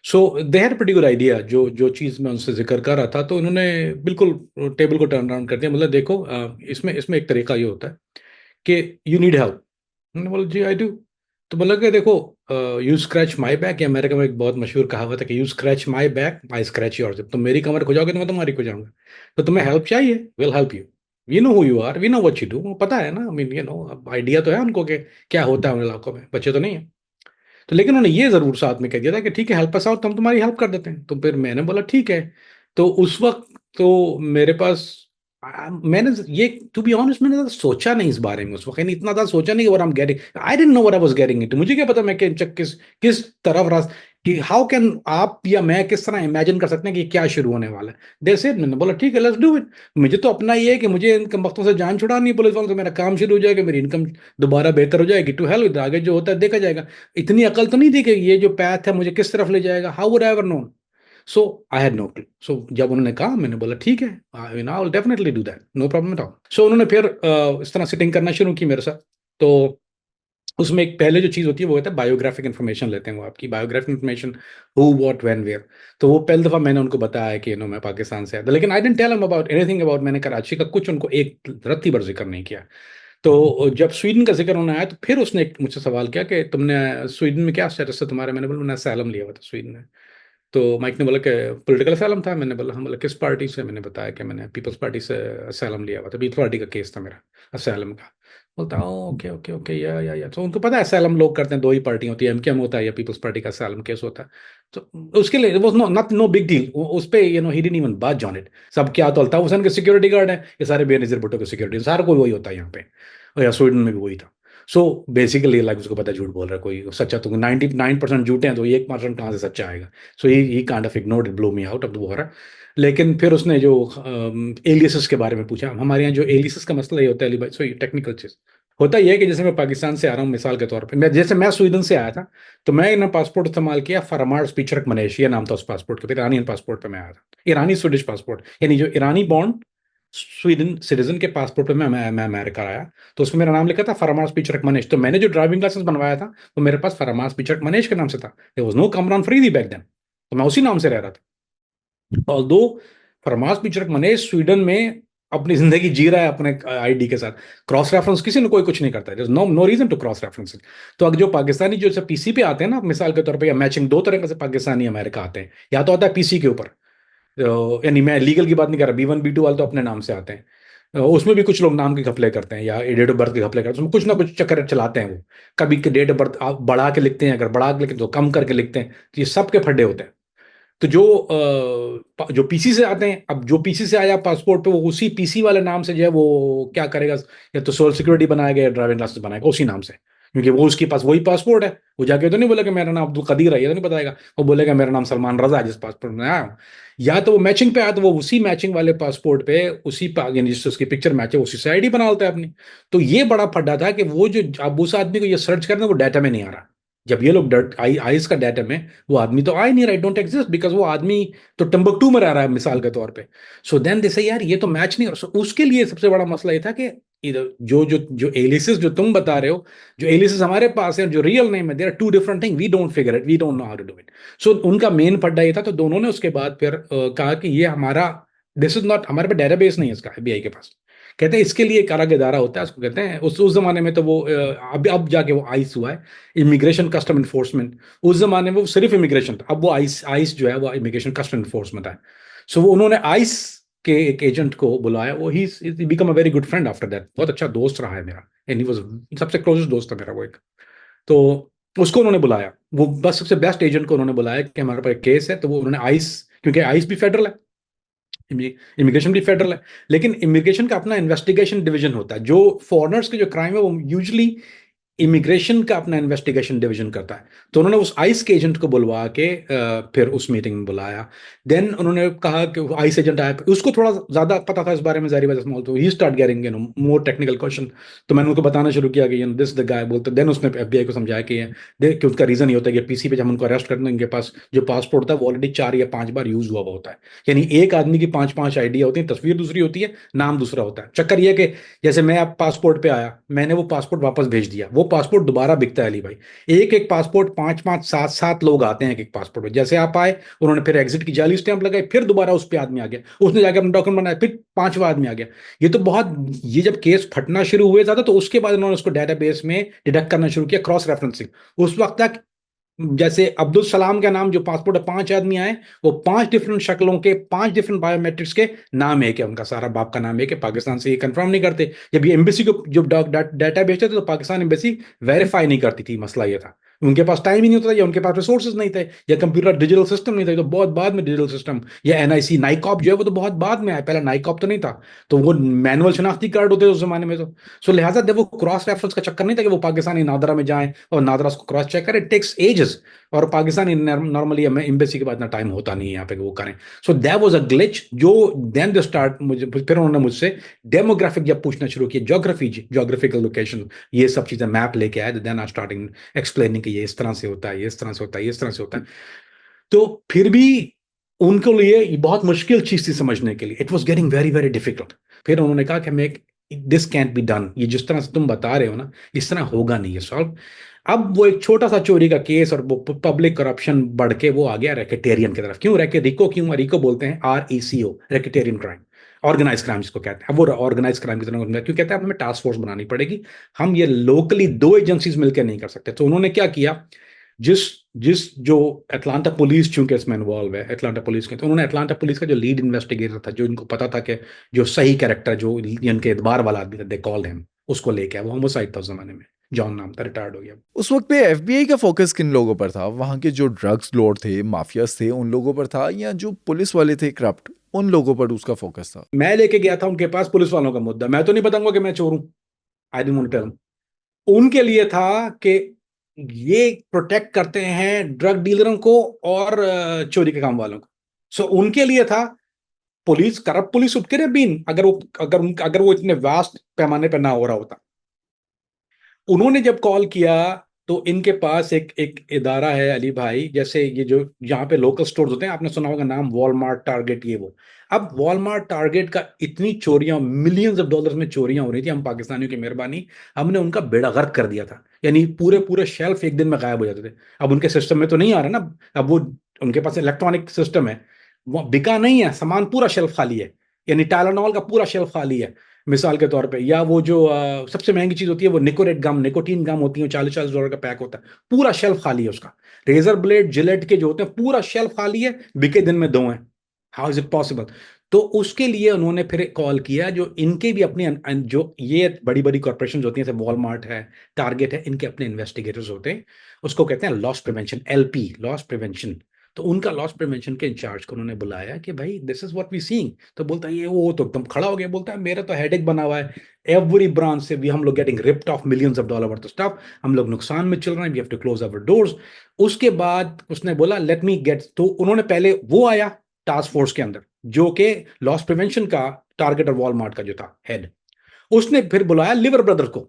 So they had pretty good idea. जो जो चीज़ मैं उनसे जिक्र कर रहा था, तो उन्होंने बिल्कुल टेबल को टर्न अराउंड कर दिया। मतलब देखो इसमें इसमें एक तरीका ये होता है कि यू नीड हेल्प। मैंने बोला जी आई डू। तो बोला कि देखो यू स्क्रैच माई बैक, या अमेरिका में एक बहुत मशहूर कहावत है कि you scratch my back I scratch your. जब तुम मेरी कमर खुजाओगे तो मैं तुम्हारी खुजाऊंगा। तो तुम्हें हेल्प चाहिए, will help you. We know who you are, we know what you do, पता है ना, I mean you know idea तो है उनको कि क्या होता है उन इलाकों में, बच्चे तो नहीं है। तो लेकिन उन्होंने ये जरूर साथ में कह दिया था कि ठीक है हेल्प अस आउट, हम तुम्हारी हेल्प कर देते हैं। तो फिर मैंने बोला ठीक है। तो उस वक्त तो मेरे पास मैंने ये, टू बी ऑनेस्ट, मैंने ज़्यादा सोचा नहीं इस बारे में उस वक्त, यानी इतना ज़्यादा सोचा नहीं what I am getting, I didn't know what I was getting into. मुझे क्या पता मैं किस किस तरफ रास कि हाउ कैन आप या मैं किस तरह इमेजिन कर सकते हैं कि क्या शुरू होने वाला है। दैट्स इट, मैंने बोला ठीक है लेट्स डू इट। मुझे तो अपना ये है कि मुझे इन वक्तों से जान छुड़ानी है पुलिस वालों से, मेरा काम शुरू हो जाएगा, मेरी इनकम दोबारा बेहतर हो जाएगी, टू हेल विद, आगे जो होता है देखा जाएगा। इतनी अकल तो नहीं थी कि ये जो पैथ है मुझे किस तरफ ले जाएगा, how would I ever known. So I had no clue. So जब उन्होंने कहा मैंने बोला ठीक है, I will definitely do that, no problem at all. So उन्होंने फिर इस तरह सिटिंग करना शुरू की मेरे साथ। तो उसमें एक पहले जो चीज़ होती है वो होता है बायोग्राफिक इन्फॉर्मेशन लेते हैं, वो आपकी biographic information, who what when where. तो वो पहली दफ़ा मैंने उनको बताया कि नो मैं पाकिस्तान से आया था, लेकिन I didn't tell them about anything about, मैंने कराची का कुछ उनको एक रत्ती भर जिक्र नहीं किया। तो जब स्वीडन का जिक्र होना आया तो फिर उसने मुझसे सवाल किया कि तुमने स्वीडन में क्या स्टेटस है तुम्हारा। मैंने बोला मैंने असैलम लिया हुआ था स्वीडन में। तो माइक ने बोला कि पॉलिटिकल असैलम था। मैंने बोला हाँ। बोला किस पार्टी से। मैंने बताया कि मैंने पीपल्स पार्टी से असैलम लिया हुआ था, पीपल्स पार्टी का केस था मेरा असैलम का। बोलता ओके ओके ओके या तो उनको पता है असैलम लोग करते हैं, दो ही पार्टी होती है, एमकेएम होता है या पीपल्स पार्टी का असैलम केस होता है। तो उसके लिए वो नो बिग डील उस पे, you know he didn't even बात ऑन इट। सब क्या तो अल्ताफ हुसैन के सिक्योरिटी गार्ड है, ये सारे बेनजीर भुट्टो के सिक्योरिटी, सारा कोई वही होता है यहाँ पे, और या स्वीडन में भी वही था। सो बेसिकली लाइक उसको पता है झूठ बोल रहा है कोई सच्चा, तो 99% झूठे हैं तो 1% कहाँ से सच्चा आएगा। So he kind of ignored it, blow me out of the war. लेकिन फिर उसने जो एलियसेस के बारे में पूछा, हमारे यहाँ जो एलियसेस का मसला ये होता है अली भाई, सो ये टेक्निकल चीज होता यह है कि जैसे मैं पाकिस्तान से आ रहा हूँ मिसाल के तौर पे, मैं स्वीडन से आया था, तो मैं ना पासपोर्ट इस्तेमाल किया फरमार स्पीचरक मलेशिया नाम था उस पासपोर्ट का, फिर ईरानियन पासपोर्ट पे मैं आया था, ईरानी स्वीडिश पासपोर्ट, यानी जो ईरानी बॉन्ड स्वीडन सिटीजन के पासपोर्ट पे मैं अमेरिका आया। तो उसमें मेरा नाम लिखा था फरमार स्पीचरक मनेश। तो मैंने जो ड्राइविंग लाइसेंस बनवाया था वो मेरे पास फरमार स्पीचरक मनेश के नाम से था, there was no Kamran Faridi back then, तो मैं उसी नाम से रह रहा था। और दो फरमास पिचरक मनीष स्वीडन में अपनी जिंदगी जी रहा है अपने आईडी के साथ, क्रॉस रेफरेंस किसी ने कोई कुछ नहीं करता है, no no reason to cross reference. तो अगर जो पाकिस्तानी जो पीसी पे आते हैं ना मिसाल के तौर पे, या मैचिंग दो तरह से पाकिस्तानी अमेरिका आते हैं, या तो आता है पीसी के ऊपर, यानी मैं लीगल की बात नहीं कर रहा, B1 B2 वाले तो अपने नाम से आते हैं, उसमें भी कुछ लोग नाम के घपले करते हैं या डेट ऑफ बर्थ के घपले करते हैं, उसमें कुछ ना कुछ चक्कर चलाते हैं वो, कभी डेट ऑफ बर्थ बढ़ा के लिखते हैं, अगर बढ़ा के लिखते हैं तो कम करके लिखते हैं, तो ये सबके फड्डे होते हैं। तो जो पीसी से आते हैं, अब जो पीसी से आया पासपोर्ट पे वो उसी पीसी वाले नाम से जो है वो क्या करेगा, या तो सोशल सिक्योरिटी बनाएगा या ड्राइविंग लाइसेंस बनाएगा उसी नाम से, क्योंकि वो उसके पास वही पासपोर्ट है। वो जाके तो नहीं बोलेगा मेरा नाम अब्दुल कदीर है, ये तो नहीं बताएगा, वो बोलेगा मेरा नाम सलमान रजा है जिस पासपोर्ट में आया हूँ। या तो वो मैचिंग पे आया तो वो उसी मैचिंग वाले पासपोर्ट पे यानी जिससे उसकी पिक्चर मैच है उसी से आईडी बना लेता है अपनी। तो ये बड़ा फड्डा था कि वो जो अब उस आदमी को ये सर्च करना वो डाटा में नहीं आ रहा। जब ये लोग आईस का डाटा में, वो आदमी तो आ ही नहीं रहा, डोंट एग्जिस्ट, बिकॉज वो आदमी तो टम्बकटू में रह रहा है मिसाल के तौर पे। सो देन दे से यार ये तो मैच नहीं। so, उसके लिए सबसे बड़ा मसला ये था कि जो जो जो एलिसिस जो तुम बता रहे हो, जो एलिसिस हमारे पास है, जो रियल नेम है, there are two different thing, we don't figure it, we don't know how to do it. So उनका मेन पड्डा ये था। तो दोनों ने उसके बाद फिर कहा कि ये हमारा, दिस इज नॉट, हमारे पास डेटाबेस नहीं है इसका FBI के पास। कहते हैं इसके लिए एक अलग इदारा होता है, उसको कहते हैं, उस जमाने में तो वो अब जाके वो आइस हुआ है, इमिग्रेशन कस्टम इन्फोर्समेंट। उस जमाने में वो सिर्फ इमिग्रेशन था, अब वो आइस जो है वो इमिग्रेशन कस्टम इन्फोर्समेंट है। सो वो उन्होंने आइस के एक एजेंट को बुलाया, वो he become a very good friend after that, बहुत अच्छा दोस्त रहा है मेरा, एंड ही वाज सबसे क्लोजेस्ट दोस्त था मेरा वो एक। तो उसको उन्होंने बुलाया, वो बस सबसे बेस्ट एजेंट को उन्होंने बुलाया कि हमारे पास एक केस है। तो वो उन्होंने आइस, क्योंकि आइस भी फेडरल है, इमिग्रेशन भी फेडरल है, लेकिन इमिग्रेशन का अपना इन्वेस्टिगेशन डिवीजन होता है। जो फॉरेनर्स के जो क्राइम है वो यूजली इमिग्रेशन का अपना इन्वेस्टिगेशन डिवीजन करता है। तो उन्होंने उस आइस के एजेंट को बुलवा के फिर उस मीटिंग में बुलाया। देन उन्होंने कहा कि आइस एजेंट आया, उसको थोड़ा ज्यादा पता था इस बारे में, जारी बात स्मॉल, तो he start getting more technical question. तो मैंने उनको बताना शुरू किया कि दिस द गाय बोलते। देन उसने FBI को समझाया कि उसका रीजन ये होता है कि पीसी पे जब हम उनको अरेस्ट करते हैं, इनके पास जो पासपोर्ट था वो ऑलरेडी 4 या 5 बार यूज हुआ होता है, यानी एक आदमी की 5-5 आइडिया होती है, तस्वीर दूसरी होती है, नाम दूसरा होता है। चक्कर ये कि जैसे मैं अब पासपोर्ट पे आया, मैंने वो पासपोर्ट वापस भेज दिया, वो पासपोर्ट दोबारा बिकता है अली भाई। एक एक पासपोर्ट 5-5 7-7 लोग आते हैं एक एक पासपोर्ट पे। जैसे आप आए, उन्होंने फिर एग्जिट की जाली स्टैंप लगाई, फिर दोबारा उस पे आदमी आ गया, उसने जाकर अपना डॉक्यूमेंट बनाया, फिर 5वां आदमी आ गया। ये तो बहुत, ये जब केस फटना शुरू हुए ज्यादा, तो उसके बाद उन्होंने उसको डेटाबेस में डिडक्ट करना शुरू किया, क्रॉस रेफरेंसिंग। उस वक्त तक जैसे अब्दुल सलाम का नाम जो पासपोर्ट है, 5 आदमी आए, वो 5 डिफरेंट शक्लों के, 5 डिफरेंट बायोमेट्रिक्स के नाम एक है, उनका सारा बाप का नाम एक है। पाकिस्तान से ये कंफर्म नहीं करते। जब ये एम्बेसी को जो डाटा भेजते थे तो पाकिस्तान एम्बेसी वेरीफाई नहीं करती थी। मसला ये था, उनके पास टाइम ही नहीं होता था, या उनके पास रिसोर्सेज नहीं थे, या कंप्यूटर डिजिटल सिस्टम नहीं था। तो बहुत बाद में डिजिटल सिस्टम या एनआईसी नाइकॉप जो है वो तो बहुत बाद में आया, पहले नाइकॉप तो नहीं था। तो वो मैनुअल शनाख्ती कार्ड होते थे उस जमाने में। तो सो लिहाजा जब वो क्रॉस रेफरेंस का चक्कर नहीं था कि वो पाकिस्तानी नादरा में जाएं और नादरा को क्रॉस चेक करें, इट टेक्स एजेस। और पाकिस्तानी नॉर्मली एम्बेसी के बाद इतना टाइम होता नहीं है यहाँ पे कि वो करें। सो दैट वाज अ ग्लिच। जो देन दे स्टार्ट, मुझे फिर उन्होंने मुझसे डेमोग्राफिक जब पूछना शुरू किया, ज्योग्राफिकल लोकेशन, ये सब चीजें मैप लेके आए, देन आई स्टार्टिंग एक्सप्लेनिंग कि ये इस तरह से होता है, ये इस तरह से होता है, ये इस तरह से होता है। तो फिर भी उनके लिए ये बहुत मुश्किल चीज थी समझने के लिए। It was getting very very difficult. फिर उन्होंने कहा कि मैं, दिस कैंट बी डन, ये जिस तरह से तुम बता रहे हो ना, इस तरह होगा नहीं ये सॉल्व। अब वो एक छोटा सा चोरी का केस और वो पब्लिक करप्शन बढ़ के वो आ गया रैकेटेरियन की तरफ। क्यों रिको, क्यों रिको बोलते हैं, RECO, रैकेटेरियन क्राइम, ऑर्गेनाइज क्राइम जिसको कहते हैं। अब वो ऑर्गेनाइज क्राइम की तरह क्यों कहते हैं, अब हमें टास्क फोर्स बनानी पड़ेगी, हम ये लोकली 2 एजेंसीज मिलकर नहीं कर सकते। तो उन्होंने क्या किया, जिस जिस जो अटलांटा पुलिस चूंकि इसमें इन्वॉल्व है, अटलांटा पुलिस के, तो उन्होंने अटलांटा पुलिस का जो लीड इन्वेस्टिगेटर था, जो इनको पता था कि जो सही कैरेक्टर, जो इनके एतबार वाला आदमी था, दे कॉल्ड हिम, उसको लेके आया। वो होमोसाइड था उस जमाने में, जॉन नाम था, रिटायर्ड हो गया। उस वक्त पे एफबीआई का फोकस किन लोगों पर था? वहाँ के जो ड्रग्स लॉर्ड थे, माफियाज थे, उन लोगों पर था, या जो पुलिस वाले थे करप्ट, उन लोगों पर उसका फोकस था? मैं लेके गया था उनके पास पुलिस वालों का मुद्दा। मैं तो नहीं बताऊंगा कि मैं चोर हूं, I didn't want to tell. उनके लिए था कि ये प्रोटेक्ट करते हैं ड्रग डीलरों को और चोरी के काम वालों को। सो उनके लिए था पुलिस, करप्ट पुलिस उठ के बीन, अगर वो इतने वास्ट पैमाने पर ना हो रहा होता। उन्होंने जब कॉल किया तो इनके पास एक एक इदारा है अली भाई, जैसे ये जो यहाँ पे लोकल स्टोर्स होते हैं, आपने सुना होगा नाम, वॉलमार्ट, टारगेट, ये वो। अब वॉलमार्ट, टारगेट का इतनी चोरियां, मिलियंस ऑफ डॉलर्स में चोरियां हो रही थी, हम पाकिस्तानियों की मेहरबानी, हमने उनका बेड़ा गर्क कर दिया था। यानी पूरे पूरे शेल्फ एक दिन में गायब हो जाते थे। अब उनके सिस्टम में तो नहीं आ रहा ना, अब वो उनके पास इलेक्ट्रॉनिक सिस्टम है, वो बिका नहीं है सामान, पूरा शेल्फ खाली है। यानी टाइलेनॉल का पूरा शेल्फ खाली है मिसाल के तौर पे। या वो जो सबसे महंगी चीज होती है वो निकोरेट गम, निकोटीन गम होती है, $40-40 का पैक होता है, पूरा शेल्फ खाली है उसका। रेजर ब्लेड, जिलेट के जो होते हैं, पूरा शेल्फ खाली है, बिके दिन में 2 हैं। How is it possible? तो उसके लिए उन्होंने फिर कॉल किया, जो इनके भी अपने जो ये बड़ी बड़ी कॉर्पोरेशन होती हैं, जैसे वॉलमार्ट है, टारगेट है, इनके अपने इन्वेस्टिगेटर्स होते हैं। उसको कहते हैं loss prevention, LP, loss prevention. तो उनका लॉस प्रिवेंशन के इंचार्ज को उन्होंने बुलाया कि भाई this is what we seeing. तो बोलता है ये वो, तो एकदम खड़ा हो गया, बोलता है मेरा तो हेडेक बना हुआ है, एवरी ब्रांच से भी हम लोग getting ripped off millions of dollar worth of stuff, हम लोग नुकसान में चल रहे हैं, we have to close our doors. उसके बाद उसने बोला लेट मी गेट, तो उन्होंने पहले वो आया टास्क फोर्स के अंदर, जो कि लॉस प्रिवेंशन का टारगेट और वॉलमार्ट का जो था हेड। उसने फिर बुलाया लिवर ब्रदर को,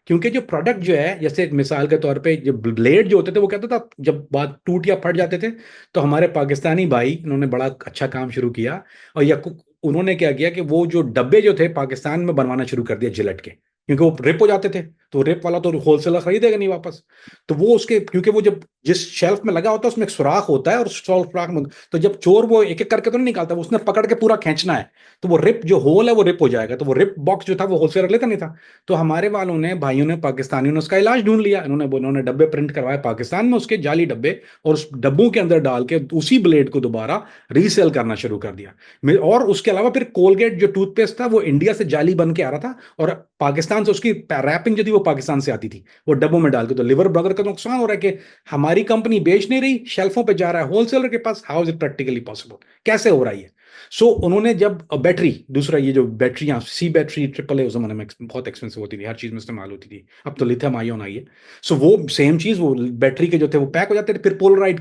क्योंकि जो प्रोडक्ट जो है, जैसे मिसाल के तौर पे जो ब्लेड जो होते थे, वो कहता था जब बात टूट या फट जाते थे, तो हमारे पाकिस्तानी भाई इन्होंने बड़ा अच्छा काम शुरू किया। और या उन्होंने क्या किया कि वो जो डब्बे जो थे पाकिस्तान में बनवाना शुरू कर दिया जिलेट के, क्योंकि वो रिप हो जाते थे, तो रिप वाला तो होलसेलर खरीदेगा नहीं वापस। तो वो उसके, क्योंकि वो जब जिस शेल्फ में लगा होता है उसमें एक सुराख होता है, और सुराख में, तो जब चोर वो एक एक करके तो नहीं निकालता, वो उसने पकड़ के पूरा खींचना है, तो वो रिप जो होल है वो रिप हो जाएगा। तो वो रिप बॉक्स जो था वो होलसेलर लेता नहीं था। तो हमारे वालों ने, भाइयों ने, पाकिस्तानियों ने उसका इलाज ढूंढ लिया। उन्होंने डब्बे प्रिंट करवाए पाकिस्तान में, उसके जाली डब्बे, और उस डब्बों के अंदर डाल के उसी ब्लेड को दोबारा रीसेल करना शुरू कर दिया। और उसके अलावा फिर कोलगेट जो टूथपेस्ट था वो इंडिया से जाली बन के आ रहा था, और पाकिस्तान से उसकी रैपिंग जो थी वो पाकिस्तान से आती थी, वो डब्बों में डाल के। तो लिवर ब्रदर का नुकसान हो रहा है कि हमारी कंपनी बेच नहीं रही, शेल्फों पे जा रहा है होलसेलर के पास। How is it practically possible, कैसे हो रहा है? सो उन्होंने जब बैटरी, दूसरा ये जो बैटरियां, सी बैटरी, AAA, उस जमाने में बहुत एक्सपेंसिव होती थी, हर चीज में इस्तेमाल होती थी। अब तो लिथियम आयन आई है। सो वो सेम चीज, वो बैटरी के जो थे वो पैक हो जाते थे। फिर पोलराइड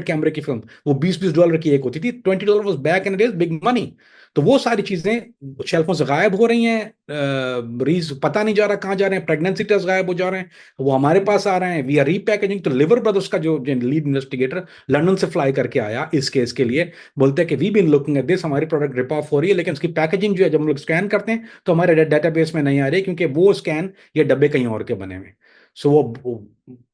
कैमरे की फिल्म, वो $20-20 की एक होती थी, $20 was back in days big money. तो वो सारी चीजें शेल्फों से गायब हो रही हैं, रीज पता नहीं जा रहा कहाँ जा रहे हैं, प्रेगनेंसी टेस्ट गायब हो जा रहे हैं, वो हमारे पास आ रहे हैं, वी आर रीपैकेजिंग। तो लिवर ब्रदर्स का जो लीड इन्वेस्टिगेटर लंदन से फ्लाई करके आया इस केस के लिए, बोलते हैं कि we been looking at this, हमारी प्रोडक्ट रिप ऑफ हो रही है, लेकिन उसकी पैकेजिंग जो है जब हम लोग स्कैन करते हैं तो हमारे डेटाबेस में नहीं आ रही, क्योंकि वो स्कैन, ये डब्बे कहीं और के बने हुए। सो वो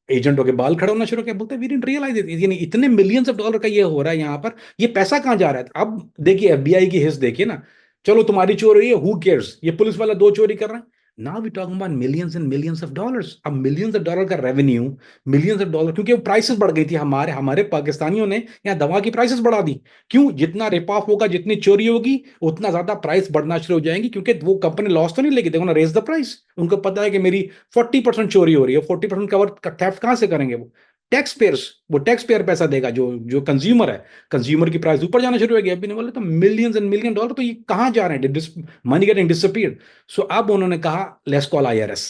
एजेंट होके बाल खड़े होना शुरू किया, बोलते हैं वी डिडंट रियलाइज इट, यानी इतने मिलियंस ऑफ डॉलर का ये हो रहा है यहाँ पर, ये पैसा कहाँ जा रहा है? अब देखिए FBI की हिस्स देखिए ना, चलो तुम्हारी चोरी है, हु केयर्स, ये पुलिस वाला 2 चोरी कर रहे हैं, now we talking about millions and millions of dollars. अब मिलियंस ऑफ डॉलर का रेवेन्यू, मिलियंस ऑफ डॉलर, क्योंकि वो प्राइसेस बढ़ गई थी, हमारे हमारे पाकिस्तानियों ने यहाँ दवा की प्राइसेस बढ़ा दी। क्यों? जितना रिप ऑफ होगा, जितनी चोरी होगी, उतना ज्यादा प्राइस बढ़ना शुरू हो जाएंगी, क्योंकि वो कंपनी लॉस तो नहीं लेगी, देखो ना, रेज द प्राइस। उनको पता है कि मेरी 40% चोरी हो रही है, 40% कवर थेफ्ट कहां से करेंगे? वो टैक्स पेयर्स, वो टैक्स पेयर पैसा देगा, जो जो कंज्यूमर है। कंज्यूमर की प्राइस ऊपर जाना शुरू हो गई। अभी ने बोले तो मिलियंस एंड मिलियन डॉलर, तो ये कहां जा रहे हैं? Money getting disappeared. सो अब उन्होंने कहा लेट्स कॉल आईआरएस।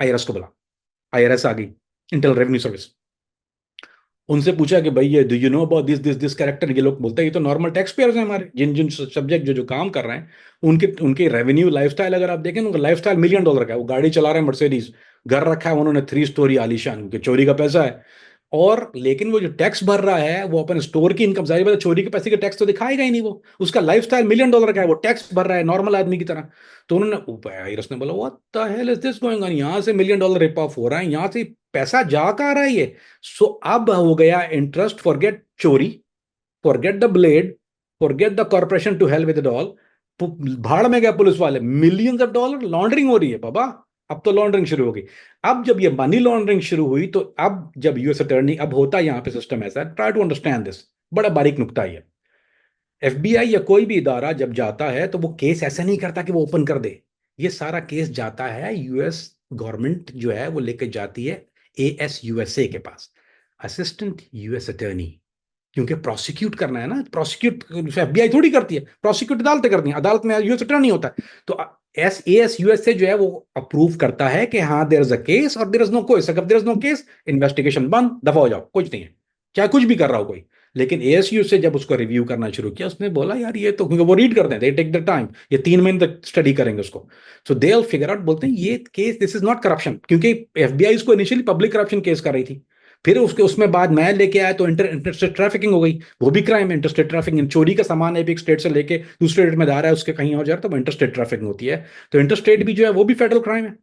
आईआरएस को बुला। आईआरएस आ गई, इंटरनल रेवेन्यू सर्विस। उनसे पूछा कि भाई ये do you know about this character? ये लोग बोलते हैं ये तो नॉर्मल टैक्स पेयर्स हैं हमारे, जिन जिन सब्जेक्ट जो जो काम कर रहे हैं, उनके उनके रेवेन्यू लाइफस्टाइल अगर आप देखें, उनका लाइफस्टाइल मिलियन डॉलर का है। वो गाड़ी चला रहे हैं मर्सिडीज, घर रखा है उन्होंने 3 स्टोरी आलीशान, उनके चोरी का पैसा है। और लेकिन वो जो टैक्स भर रहा है वो अपन स्टोर की इनकम, जाहिर बात है चोरी के पैसे के टैक्स तो दिखाएगा ही नहीं वो। उसका लाइफस्टाइल मिलियन डॉलर का है, वो टैक्स भर रहा है नॉर्मल आदमी की तरह। तो उन्होंने आईरस ने बोला what the hell is this going on, यहाँ से मिलियन डॉलर रिप ऑफ हो रहा है, यहाँ से पैसा जा कहाँ रहा है ये? सो अब हो गया इंटरेस्ट, फॉरगेट चोरी, forget the blade, forget the corporation, to hell with it all. भाड़ में गया पुलिस वाले, मिलियंस ऑफ डॉलर लॉन्ड्रिंग हो रही है बाबा। अब तो लॉन्ड्रिंग शुरू हो गई। अब जब ये मनी लॉन्ड्रिंग शुरू हुई, तो अब जब यूएस अटॉर्नी, अब होता है यहाँ पे सिस्टम ऐसा है, ट्राई टू अंडरस्टैंड दिस, बड़ा बारीक नुकता है। एफबीआई या कोई भी इदारा जब जाता है तो वो केस ऐसा नहीं करता कि वो ओपन कर दे। ये सारा केस जाता है, यूएस गवर्नमेंट जो है वो लेके जाती है एएसयूएसए के पास, असिस्टेंट यूएस अटॉर्नी, क्योंकि प्रोसिक्यूट करना है ना। प्रोसिक्यूट एफबीआई थोड़ी करती है, प्रोसिक्यूट अदालतें करती हैं, अदालत में यूएस अटॉर्नी होता है। तो एएसयूएसए जो है वो अप्रूव करता है कि हाँ देयर इज अ केस और देयर इज नो केस। अगर there is no case, investigation बंद, दफा हो जाओ, कुछ नहीं है, चाहे कुछ भी कर रहा हो कोई। लेकिन एएसयू से जब उसको रिव्यू करना शुरू किया, उसने बोला यार ये तो, क्योंकि वो रीड करते हैं, दे टेक द टाइम, ये 3 महीने तक स्टडी करेंगे उसको। सो दे विल फिगर आउट, बोलते हैं ये case, this is not corruption, क्योंकि एफबीआई इसको इनिशियली पब्लिक करप्शन केस कर रही थी। फिर उसके उसमें बाद मैं लेके आया तो इंटरस्टेट ट्रैफिकिंग हो गई, वो भी क्राइम है। इंटरस्टेट ट्रैफिकिंग, चोरी का सामान है एक स्टेट से लेके दूसरे स्टेट में जा रहा है, उसके कहीं और जा रहा है, तो इंटरस्टेट ट्रैफिकिंग होती है। तो इंटरस्टेट भी जो है वो भी फेडरल क्राइम है।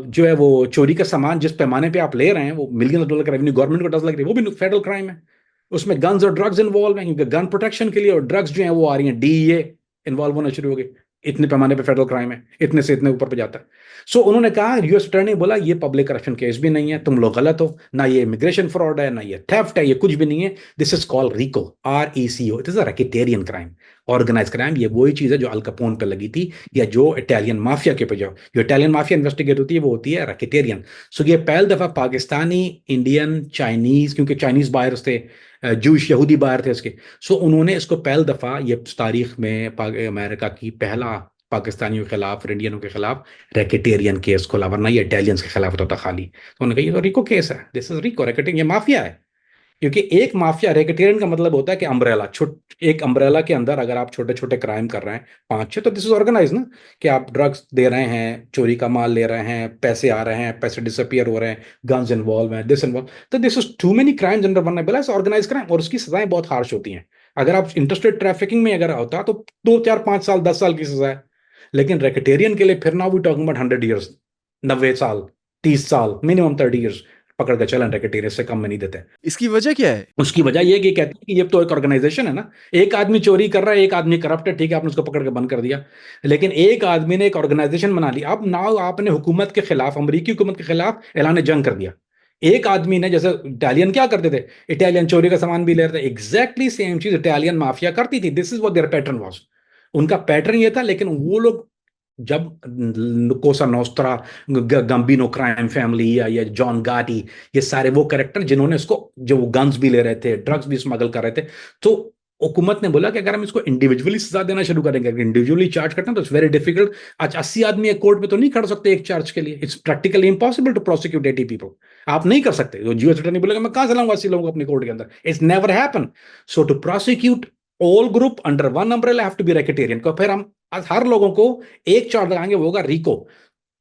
जो है वो चोरी का सामान जिस पैमाने पे आप ले रहे हैं, वो मिलियन डॉलर का रेवेन्यू गवर्नमेंट को 10 लाख, वो भी फेडरल क्राइम है। उसमें गन्स और ड्रग्स इन्वॉल्व हैं, क्योंकि गन प्रोटेक्शन के लिए और ड्रग्स जो है वो आ रही हैं, डीईए इन्वॉल्व होना शुरू हो गई। इतने पैमाने पे फेडरल क्राइम है, इतने से इतने ऊपर पे जाता है। सो उन्होंने कहा, यूएस अटॉर्नी बोला ये पब्लिक करप्शन केस भी नहीं है, तुम लोग गलत हो, ना ये इमिग्रेशन फ्रॉड है, ना ये थेफ्ट है, ये कुछ भी नहीं है। This is called RICO, RECO, it is a racketeering crime, organize crime. ये वही चीज है जो अल कैपोन पे लगी थी, या जो इटालियन माफिया के पे जाओ, जो इटालियन माफिया इन्वेस्टिगेट होती है वो होती है रैकेटेरियन। सो ये पहली दफा पाकिस्तानी, इंडियन, चाइनीज, क्योंकि चाइनीज बायर्स थे, जूश यहूदी बाहर थे इसके। सो उन्होंने इसको पहली दफा ये तारीख में अमेरिका की पहला पाकिस्तानियों के खिलाफ और इंडियनों के खिलाफ रैकेटेरियन केस खोला, वरना ये इटालियंस के खिलाफ होता था खाली। तो उन्होंने कहा ये तो रिको केस है, दिस इज रिको, रैकेटेरियन, ये माफिया है। क्योंकि एक माफिया, रैकेटेरियन का मतलब होता है कि अम्ब्रेला, एक अम्ब्रेला के अंदर अगर आप छोटे छोटे क्राइम कर रहे हैं, 5-6, तो दिस इज ऑर्गेनाइज ना, कि आप ड्रग्स दे रहे हैं, चोरी का माल ले रहे हैं, पैसे आ रहे हैं, पैसे डिसअपियर हो रहे हैं, गन्स इन्वॉल्व हैं, दिस इन्वॉल्व, तो this is too many crimes under one umbrella, organize crime, और उसकी सजाएं बहुत हार्श होती हैं। अगर आप इंटरस्टेट ट्रैफिकिंग में अगर होता तो 2, 4, 5 साल, 10 साल की सजा है। लेकिन रैकेटेरियन के लिए फिर now we talking about 100 years, 90 साल, 30 साल, मिनिमम 30 ईयर्स पकड़ के चलन, रैकेटेरियन से कम में नहीं देते। इसकी वजह क्या है? उसकी वजह ये कि कहते हैं कि ये तो एक ऑर्गेनाइजेशन है ना, एक आदमी चोरी कर रहा है, एक आदमी करप्ट है, ठीक है, आपने उसको पकड़ के बंद कर दिया। लेकिन एक आदमी ने एक ऑर्गेनाइजेशन बना ली, अब नाउ आपने हुकूमत के खिलाफ, अमरीकी हुकूमत के खिलाफ ऐलान जंग कर दिया। एक आदमी ने, जैसे इटालियन क्या करते थे, इटालियन चोरी का सामान भी ले रहे थे, एग्जैक्टली सेम चीज इटालियन माफिया करती थी। This is what there pattern was, उनका पैटर्न ये था। लेकिन वो लोग जब कोसा नोस्त्रा, गंबिनो क्राइम फैमिली, या जॉन गाटी, ये सारे वो कैरेक्टर जिन्होंने इसको, जो गन्स भी ले रहे थे, ड्रग्स भी स्मगल कर रहे थे, तो हुकूमत ने बोला कि अगर हम इसको इंडिविजुअली सजा देना शुरू करेंगे, अगर इंडिविजुअली चार्ज करते हैं, तो इट्स वेरी डिफिकल्ट। आज 80 आदमी एक कोर्ट में तो नहीं खड़ सकते एक चार्ज के लिए, it's practically impossible to prosecute 80 people. आप नहीं कर सकते। जो यूएस अटॉर्नी बोलेगा मैं कहां से लाऊंगा 80 लोगों को अपने कोर्ट के अंदर, it's never happen. So to prosecute all group under one umbrella have to be racketeering, को फिर हम आज हर लोगों को एक चार्ज लगाएंगे, वो होगा रिको।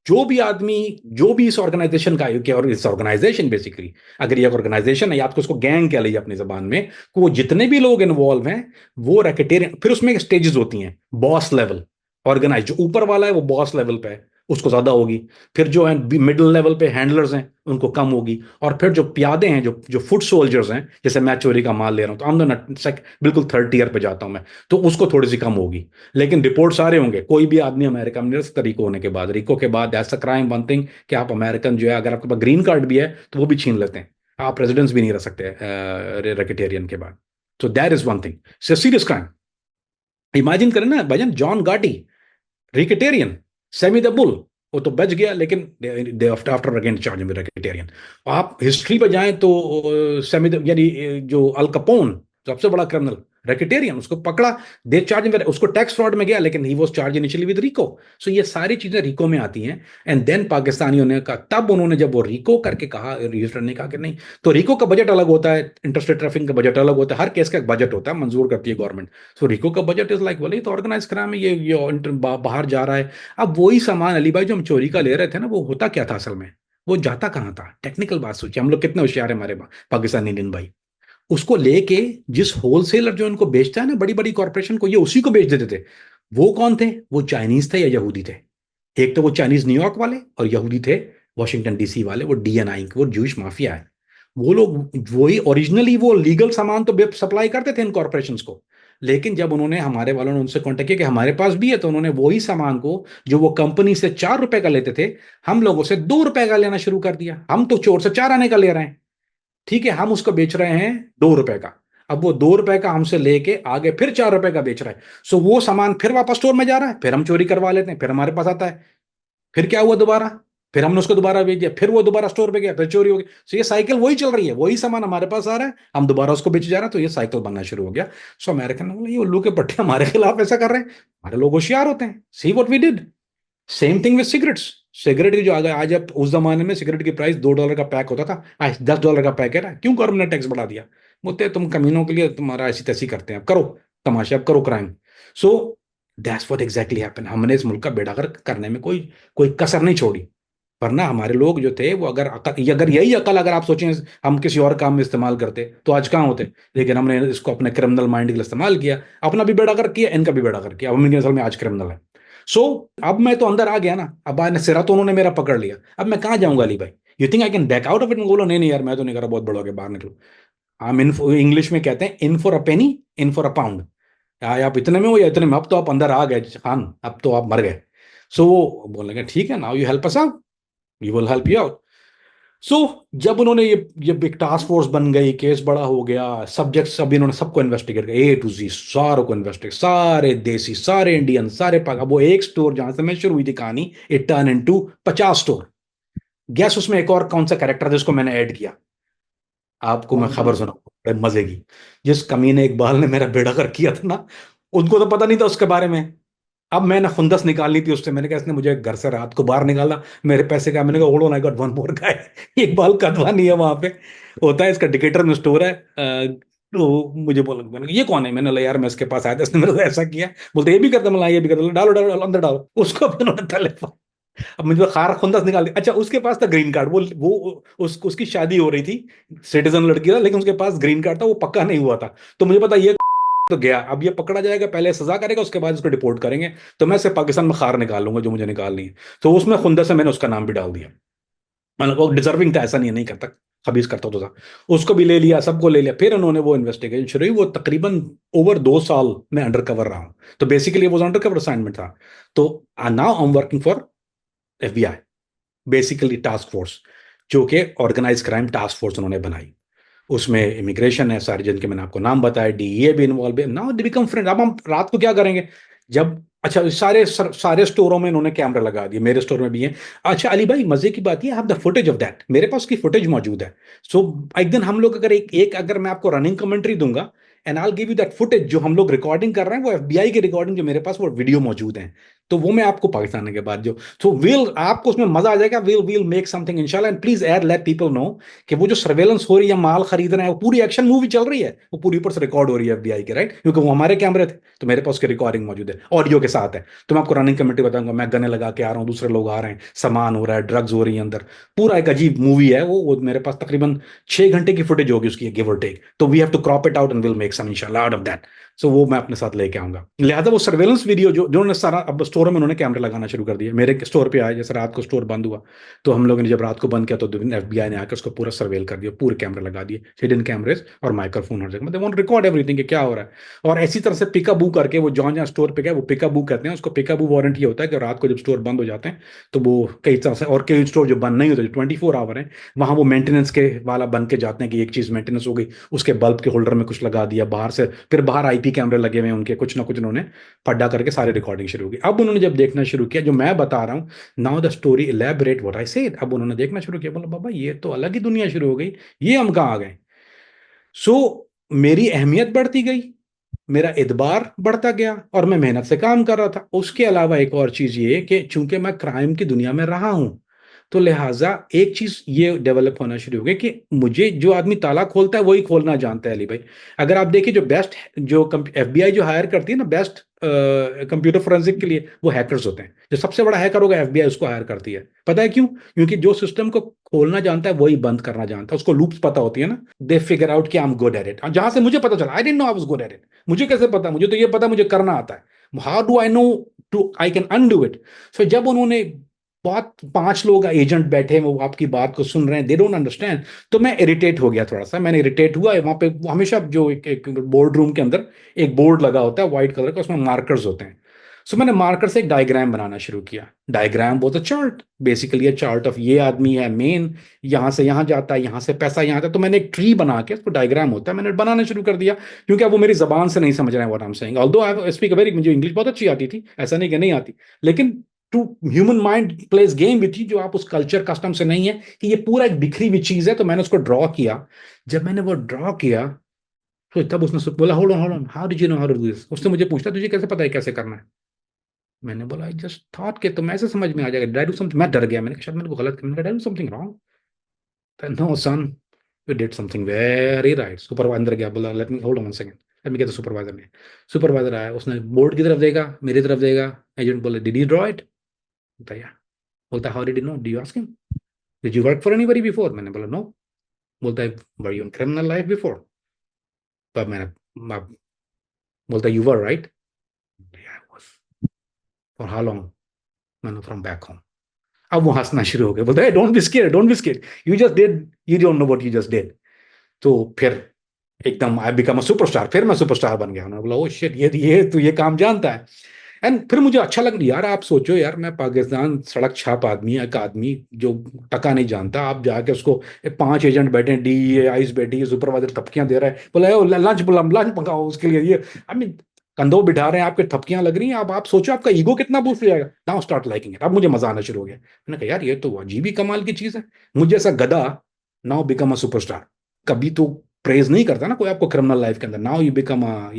जो भी आदमी, जो भी इस ऑर्गेनाइजेशन का, और इस ऑर्गेनाइजेशन बेसिकली, अगर ये ऑर्गेनाइजेशन है, या तो उसको गैंग कह लीजिए अपनी जबान में, वो जितने भी लोग इन्वॉल्व हैं वो रैकेटेरियन। फिर उसमें स्टेजेस होती हैं, बॉस लेवल ऑर्गेनाइज, जो ऊपर वाला है वो बॉस लेवल पे है, उसको ज्यादा होगी। फिर जो है मिडिल लेवल पे हैंडलर्स हैं उनको कम होगी। और फिर जो प्यादे हैं, जो जो फुट सोल्जर्स हैं, जैसे मैं चोरी का माल ले रहा हूँ तो बिल्कुल थर्ड टीयर पे जाता हूँ मैं, तो उसको थोड़ी सी कम होगी। लेकिन रिपोर्ट सारे होंगे, कोई भी आदमी अमेरिका में नहीं रह सकता रिको होने के बाद। रिको के बाद ऐसा क्राइम वन थिंग कि आप अमेरिकन जो है, अगर आपके पास ग्रीन कार्ड भी है तो वो भी छीन लेते हैं, आप रेजिडेंस भी नहीं रह सकते रेकेटेरियन के बाद। तो that is one thing, serious crime. Imagine करें ना भाईजान, जॉन गाटी रिकेटेरियन, सेमी द बुल, वो तो बच गया, लेकिन दे आफ्टर अगेन चार्ज में रिकेटेरियन। आप हिस्ट्री पे जाएं तो सेमी यानी जो अल कपोन, सबसे बड़ा क्रिमिनल, रेकेटेरियन, उसको पकड़ा, दे चार्ज में, उसको टैक्स फ्रॉड में गया, लेकिन he was charge initially with RICO. So ये सारी चीजें रिको में आती हैं। एंड देन पाकिस्तानियों ने कहा, तब उन्होंने जब वो रिको करके कहा, यूजर ने कहा कि नहीं, तो रिको का बजट अलग होता है, इंटरस्टेट ट्रैफिकिंग का बजट अलग होता है, हर केस का एक बजट होता है, मंजूर करती है गवर्नमेंट। सो रिको का बजट इज लाइक, बोले तो ऑर्गेनाइज क्राइम है, बाहर जा रहा है। अब वही सामान अली भाई जो हम चोरी का ले रहे थे ना, वो होता क्या था असल में, वो जाता कहाँ था? टेक्निकल बात सोचिए, हम लोग कितने होशियार है हमारे पाकिस्तानी इंडियन भाई। उसको लेके जिस होलसेलर जो इनको बेचता है ना, बड़ी बड़ी कॉर्पोरेशन को, ये उसी को बेच देते थे। वो कौन थे? वो चाइनीज थे या यहूदी थे। एक तो वो चाइनीज न्यूयॉर्क वाले, और यहूदी थे वॉशिंगटन डीसी वाले, वो डीएनआई, वो जूश माफिया है। वो लोग वही ओरिजिनली वो लीगल सामान तो सप्लाई करते थे इन कॉर्पोरेशंस को। लेकिन जब उन्होंने, हमारे वालों ने उनसे कांटेक्ट किया कि हमारे पास भी है, तो उन्होंने वही सामान को, जो वो कंपनी से 4 रुपए का लेते थे, हम लोगों से 2 रुपए का लेना शुरू कर दिया। हम तो चोर से 4 आने का ले रहे हैं, ठीक है, हम उसको बेच रहे हैं 2 रुपए का। अब वो 2 रुपए का हमसे लेके आगे फिर 4 रुपए का बेच रहा है। सो वो सामान फिर वापस स्टोर में जा रहा है, फिर हम चोरी करवा लेते हैं, फिर हमारे पास आता है। फिर क्या हुआ दोबारा, फिर हमने उसको दोबारा बेच दिया, फिर वो दोबारा स्टोर पे गया, फिर चोरी हो गई। सो ये साइकिल वही चल रही है, वही सामान हमारे पास आ रहा है, हम दोबारा उसको बेच जा रहे हैं, तो ये साइकिल बनना शुरू हो गया। सो अमेरिकन ने बोला, ये उल्लू के पट्टे हमारे खिलाफ ऐसा कर रहे हैं, हमारे लोग होशियार होते हैं, see what we did. Same thing with cigarettes. Cigarette की जो आ गया, आज अब, उस जमाने में सिगरेट की प्राइस $2 का पैक होता था, आज $10 का पैक है ना। क्यों गवर्नमेंट ने टैक्स बढ़ा दिया? बोलते तुम कमीनों के लिए तुम्हारा ऐसी तैसी करते हैं, अब करो तमाशा, अब करो crime. So that's what exactly happen. हमने इस मुल्क का बेड़ागर करने में कोई कोई कसर नहीं छोड़ी। वरना हमारे लोग जो थे वो, अगर यही अकल अगर आप सोचें हम किसी और काम में इस्तेमाल करते तो आज कहाँ होते। लेकिन हमने इसको अपने क्रिमिनल माइंड के लिए इस्तेमाल किया, अपना भी बेड़ागर किया, इनका भी बेड़ागर किया, अब हम इनके असल में आज क्रिमिनल है। सो अब मैं तो अंदर आ गया ना, अब आने सिरा तो उन्होंने मेरा पकड़ लिया, अब मैं कहाँ जाऊंगा अली भाई? You think I can back out of it? बोलो नहीं नहीं यार, मैं तो नहीं कर रहा, बहुत बड़ा हो गया, बाहर निकलो। हम इन, इंग्लिश में कहते हैं in for a Penney, in for a pound. आप इतने में हो या इतने में, अब तो आप अंदर आ गए खान, अब तो आप मर गए। सो वो बोलने लगे, ठीक है, now you help us out, we will help you out. So जब उन्होंने ये एक टास्क फोर्स बन गई, केस बड़ा हो गया, सब्जेक्ट सब, इन्होंने सबको इन्वेस्टिगेट किया, ए टू जी सारों को इन्वेस्टिगेट, सारे देसी, सारे इंडियन, सारे पाक। अब वो एक स्टोर जहां से मैं शुरू हुई थी कहानी, it turn into 50 store. Gas उसमें एक और कौन सा कैरेक्टर जिसको मैंने ऐड किया? आपको मैं खबर सुनाऊं बड़े मजे की। जिस कमीने इकबाल ने मेरा बेड़ा कर किया था ना, उनको तो पता नहीं था उसके बारे में। अब मैंने खुंदस निकालनी थी उससे, मैंने कहा इसने मुझे घर से रात को बाहर निकाला, मेरे पैसे का। मैंने कहा hold on, I got one more guy. Iqbal कदवा नहीं है वहां पे, होता है इसका डिकेटर में स्टोर है। तो मुझे बोला, मैंने कहा ये कौन है? मैंने बोला यार मैं इसके पास आया था, इसने मेरे को ऐसा किया। बोलते ये भी करता, मैं ये भी करता, डालो डालो डालो, अंदर डालो उसको। फिर उन्होंने तले पर, अब मुझे खार खुंदस निकाल दिया। अच्छा, उसके पास था ग्रीन कार्ड, वो उसकी शादी हो रही थी, सिटीजन लड़की था, लेकिन उसके पास ग्रीन कार्ड था, वो पक्का नहीं हुआ था। तो मुझे पता ये तो गया, अब ये पकड़ा जाएगा, पहले सजा करेगा, उसके बाद इसको डिपोर्ट करेंगे, तो मैं सिर्फ पाकिस्तान में खार निकाल लूंगा जो मुझे निकालनी है। तो उसमें खुंदस से मैंने उसका नाम भी डाल दिया। मतलब वो डिजर्विंग था, ऐसा नहीं है, नहीं करता, खबीज करता तो था। उसको भी ले लिया, सबको ले लिया। फिर उन्होंने वो इन्वेस्टिगेशन शुरू हुई, वो तकरीबन ओवर 2 साल में अंडर कवर रहा हूं। तो बेसिकली वो अंडर कवर असाइनमेंट था। तो now I am working for FBI, basically task force, जो कि ऑर्गेनाइज क्राइम टास्क फोर्स उन्होंने बनाई। उसमें इमिग्रेशन है, सारे जिनके मैंने आपको नाम बताया, डीईए भी इन्वॉल्व है। Now they become friend. अब हम रात को क्या करेंगे जब, अच्छा सारे स्टोरों में इन्होंने कैमरा लगा दिए, मेरे स्टोर में भी है। अच्छा अली भाई, मजे की बात है, द फुटेज ऑफ दैट, मेरे पास की फुटेज मौजूद है। सो एक दिन हम लोग अगर अगर मैं आपको रनिंग कमेंट्री दूंगा, and I give you that footage, जो हम लोग रिकॉर्डिंग कर रहे हैं, वो एफबीआई की रिकॉर्डिंग जो मेरे पास, वो वीडियो मौजूद है। तो वो मैं आपको पाकिस्तान आने के बाद जो, तो विल आपको उसमें मजा आ जाएगा। विल मेक समथिंग इंशाल्लाह, and please air let people know कि वो जो सर्वेलेंस हो रही है, माल खरीद रहे हैं, वो पूरी एक्शन मूवी चल रही है, वो पूरी ऊपर से रिकॉर्ड हो रही है एफबीआई के, राइट? क्योंकि वो हमारे कैमरे थे, तो मेरे पास उसकी रिकॉर्डिंग मौजूद है, ऑडियो के साथ है। तो मैं आपको रनिंग कमेंट्री बताऊंगा, मैं गने लगा के आ रहा हूँ, दूसरे लोग आ रहे हैं, सामान हो रहा है, ड्रग्स हो रही है अंदर, पूरा एक अजीब मूवी है वो मेरे पास तकरीबन 6 घंटे की फुटेज होगी उसकी, गिव और टेक। तो we have to crop it out and will make some इंशाल्लाह आउट ऑफ दैट। सो वो मैं अपने साथ लेके आऊंगा। लिहाजा वो सर्वेलेंस वीडियो जो जो सारा, अब स्टोर में उन्होंने कैमरे लगाना शुरू कर दिए। मेरे स्टोर पे आए, जैसे रात को स्टोर बंद हुआ तो हम लोगों ने जब रात को बंद किया तो FBI ने आकर उसको पूरा सर्वेल कर दिया, पूरे कैमरे लगा दिए, हिडन कैमरेज और माइक्रोफोन हर जगह, मतलब वांट रिकॉर्ड एवरीथिंग कि क्या हो रहा है। और ऐसी तरह से पिकअबू करके वो जहाँ जहाँ स्टोर पे गए वो पिकअबू करते हैं। उसको पिकअबू वारंट ये होता है कि रात को जब स्टोर बंद हो जाते हैं तो वो कई तरह से, और कई स्टोर जो बंद नहीं होते, जो 24 आवर है, वहां वो मेंटेनेंस के वाला बन के जाते हैं कि एक चीज मेंटेनेंस हो गई, उसके बल्ब के होल्डर में कुछ लगा दिया बाहर से, फिर बाहर IP कैमरे लगे हुए हैं उनके, कुछ ना कुछ उन्होंने पड्डा करके सारी रिकॉर्डिंग शुरू की। अब उन्होंने जब देखना शुरू किया जो मैं बता रहा हूँ, now the story elaborate what I said, अब उन्होंने देखना शुरू किया, बोला बाबा ये तो अलग ही दुनिया शुरू हो गई, ये हम कहाँ आ गए। सो मेरी अहमियत बढ़ती गई, मेरा एतबार बढ़ता गया, और मैं मेहनत से काम कर रहा था। उसके अलावा एक और चीज ये कि चूंकि मैं क्राइम की दुनिया में रहा हूं, तो लिहाजा एक चीज ये डेवलप होना शुरू हो गई कि मुझे जो आदमी ताला खोलता है वही खोलना जानता है। अली भाई, अगर आप देखिए जो बेस्ट, जो FBI जो हायर करती है ना बेस्ट कंप्यूटर फोरेंसिक के लिए, वो हैकर्स होते हैं। जो सबसे बड़ा हैकर होगा FBI उसको हायर करती है। पता है क्यों? क्योंकि जो सिस्टम को खोलना जानता है वही बंद करना जानता है, उसको लूप्स पता होती है ना। दे फिगर आउट कि I am good at it. जहां से मुझे पता चला, I didn't know I was good at it. मुझे कैसे पता? मुझे तो ये पता मुझे करना आता है। How do I know to I can undo it? So जब उन्होंने बहुत 5 लोग एजेंट बैठे हैं, वो आपकी बात को सुन रहे हैं, दे डोंट अंडरस्टैंड, तो मैं इरिटेट हो गया थोड़ा सा। मैंने इरिटेट हुआ, वहां पे हमेशा जो एक बोर्ड रूम के अंदर एक बोर्ड लगा होता है व्हाइट कलर का, उसमें मार्कर्स होते हैं। सो मैंने मार्कर से एक डायग्राम बनाना शुरू किया। डायग्राम बहुत अ चार्ट, बेसिकली ये चार्ट ऑफ ये आदमी है मेन, यहां से यहां जाता है, यहां से पैसा यहां आता है। तो मैंने एक ट्री बना के, उसको डायग्राम होता है, मैंने बनाना शुरू कर दिया, क्योंकि अब वो मेरी जबान से नहीं समझ रहे हैं what I am saying. Although I speak very, मुझे इंग्लिश बहुत अच्छी आती थी, ऐसा नहीं कि नहीं आती, लेकिन to human mind plays game with you, जो आप उस कल्चर कस्टम से नहीं है, कि ये पूरा एक बिखरी हुई चीज है। तो मैंने उसको ड्रॉ किया। जब मैंने वो ड्रॉ किया तो तब उसने बोला hold on, how did you know how to do this? उसने मुझे पूछा तुझे कैसे पता है कैसे करना है? मैंने बोला आई जस्ट थॉट के तो मैं ऐसे समझ में आ जाएगा, डिड आई डू समथिंग? मैं डर गया, मैंने कहा शायद मैंने गलत किया, मैंने कहा did I do something wrong? No son, you did something very right. Supervisor अंदर गया, बोला let me hold on second, let me get the supervisor ने। सुपरवाइजर आया, उसने बोर्ड की तरफ देखा, मेरी तरफ देखा। एजेंट बोले डिड यू ड्रॉ इट? बताया। बोलता how did you no, do you ask him, did you work for anybody before? मैंने बोला नो। बोलता है were you in criminal life before? तब बोलता you were right? For how long? मैंने फ्रॉम बैक होम। अब वो हंसना शुरू हो गया, बोलता है don't be scared, don't be scared, you just did, you don't know what you just did. तो फिर एकदम आई बिकम अ सुपरस्टार, फिर मैं सुपरस्टार बन गया। उन्होंने बोला ओ शिट, ये तो ये काम जानता है। एंड फिर मुझे अच्छा लग, यार आप सोचो यार, मैं पाकिस्तान सड़क छाप आदमी, एक आदमी जो टका नहीं जानता, आप जाके उसको 5 एजेंट बैठे, DEA आइस बैठी है, सुपरवाइजर थपकियां दे रहा है, बोला लंच लंच मंगाओ उसके लिए, ये आई मीन कंधों बिठा रहे हैं, आपके थपकियां लग रही हैं। आप सोचो आपका ईगो कितना बूस्ट हो जाएगा। नाउ स्टार्ट लाइकिंग इट, अब मुझे मजा आना शुरू हो गया। मैंने कहा यार ये तो अजीब ही कमाल की चीज है, मुझे ऐसा गधा नाउ बिकम अ सुपरस्टार। कभी तो प्रेज नहीं करता ना कोई आपको क्रिमिनल लाइफ के अंदर, now you become a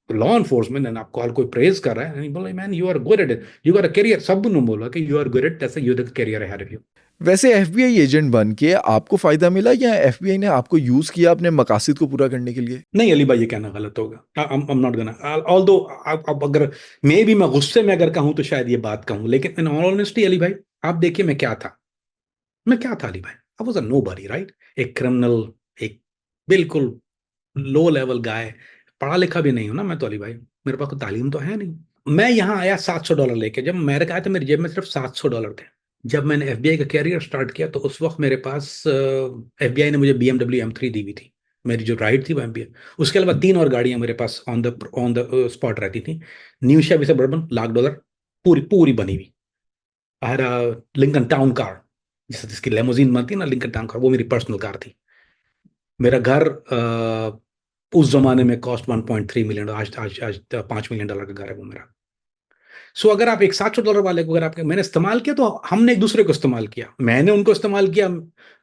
law enforcement and आपको हर कोई प्रेज कर रहा है, बोला man you are good at it, you got a career. सब ने बोला कि यू आर गुड एट, जैसे you the career ahead of you. वैसे FBI एजेंट बन के आपको फ़ायदा मिला या FBI ने आपको यूज़ किया अपने मकासद को पूरा करने के लिए? नहीं अली भाई, ये कहना गलत होगा। I am not gonna, although अब अगर मे भी मैं गुस्से में अगर कहूं तो शायद ये बात कहूं, लेकिन इन ऑल ऑनेस्टी अली भाई, आप देखिए मैं क्या था। मैं क्या था अली भाई? I was a nobody, right? एक क्रिमिनल, एक बिल्कुल लो लेवल गाय, पढ़ा लिखा भी नहीं हूं ना मैं तो अली भाई, मेरे पास कोई तालीम तो है नहीं। मैं यहाँ आया $700 लेके, जब अमेरिका आया तो मेरी जेब में सिर्फ $700 थे। जब मैंने FBI का कैरियर स्टार्ट किया तो उस वक्त मेरे पास FBI ने मुझे BMW M3 दी हुई थी, मेरी जो राइड थी वो MBA। उसके अलावा 3 और गाड़ियां मेरे पास ऑन द स्पॉट रहती थी। न्यू शेवी सबर्बन $1,00,000, पूरी पूरी बनी हुई। हर लिंकन टाउन कार, जिसकी लेमोजीन बनती है ना, लिंकन टाउन कार, वो मेरी पर्सनल कार थी। मेरा घर उस जमाने में कॉस्ट 1.3 मिलियन, आज आज आज $5 मिलियन का घर है वो मेरा। सो अगर आप एक $700 वाले को, अगर आपके मैंने इस्तेमाल किया तो हमने एक दूसरे को इस्तेमाल किया, मैंने उनको इस्तेमाल किया,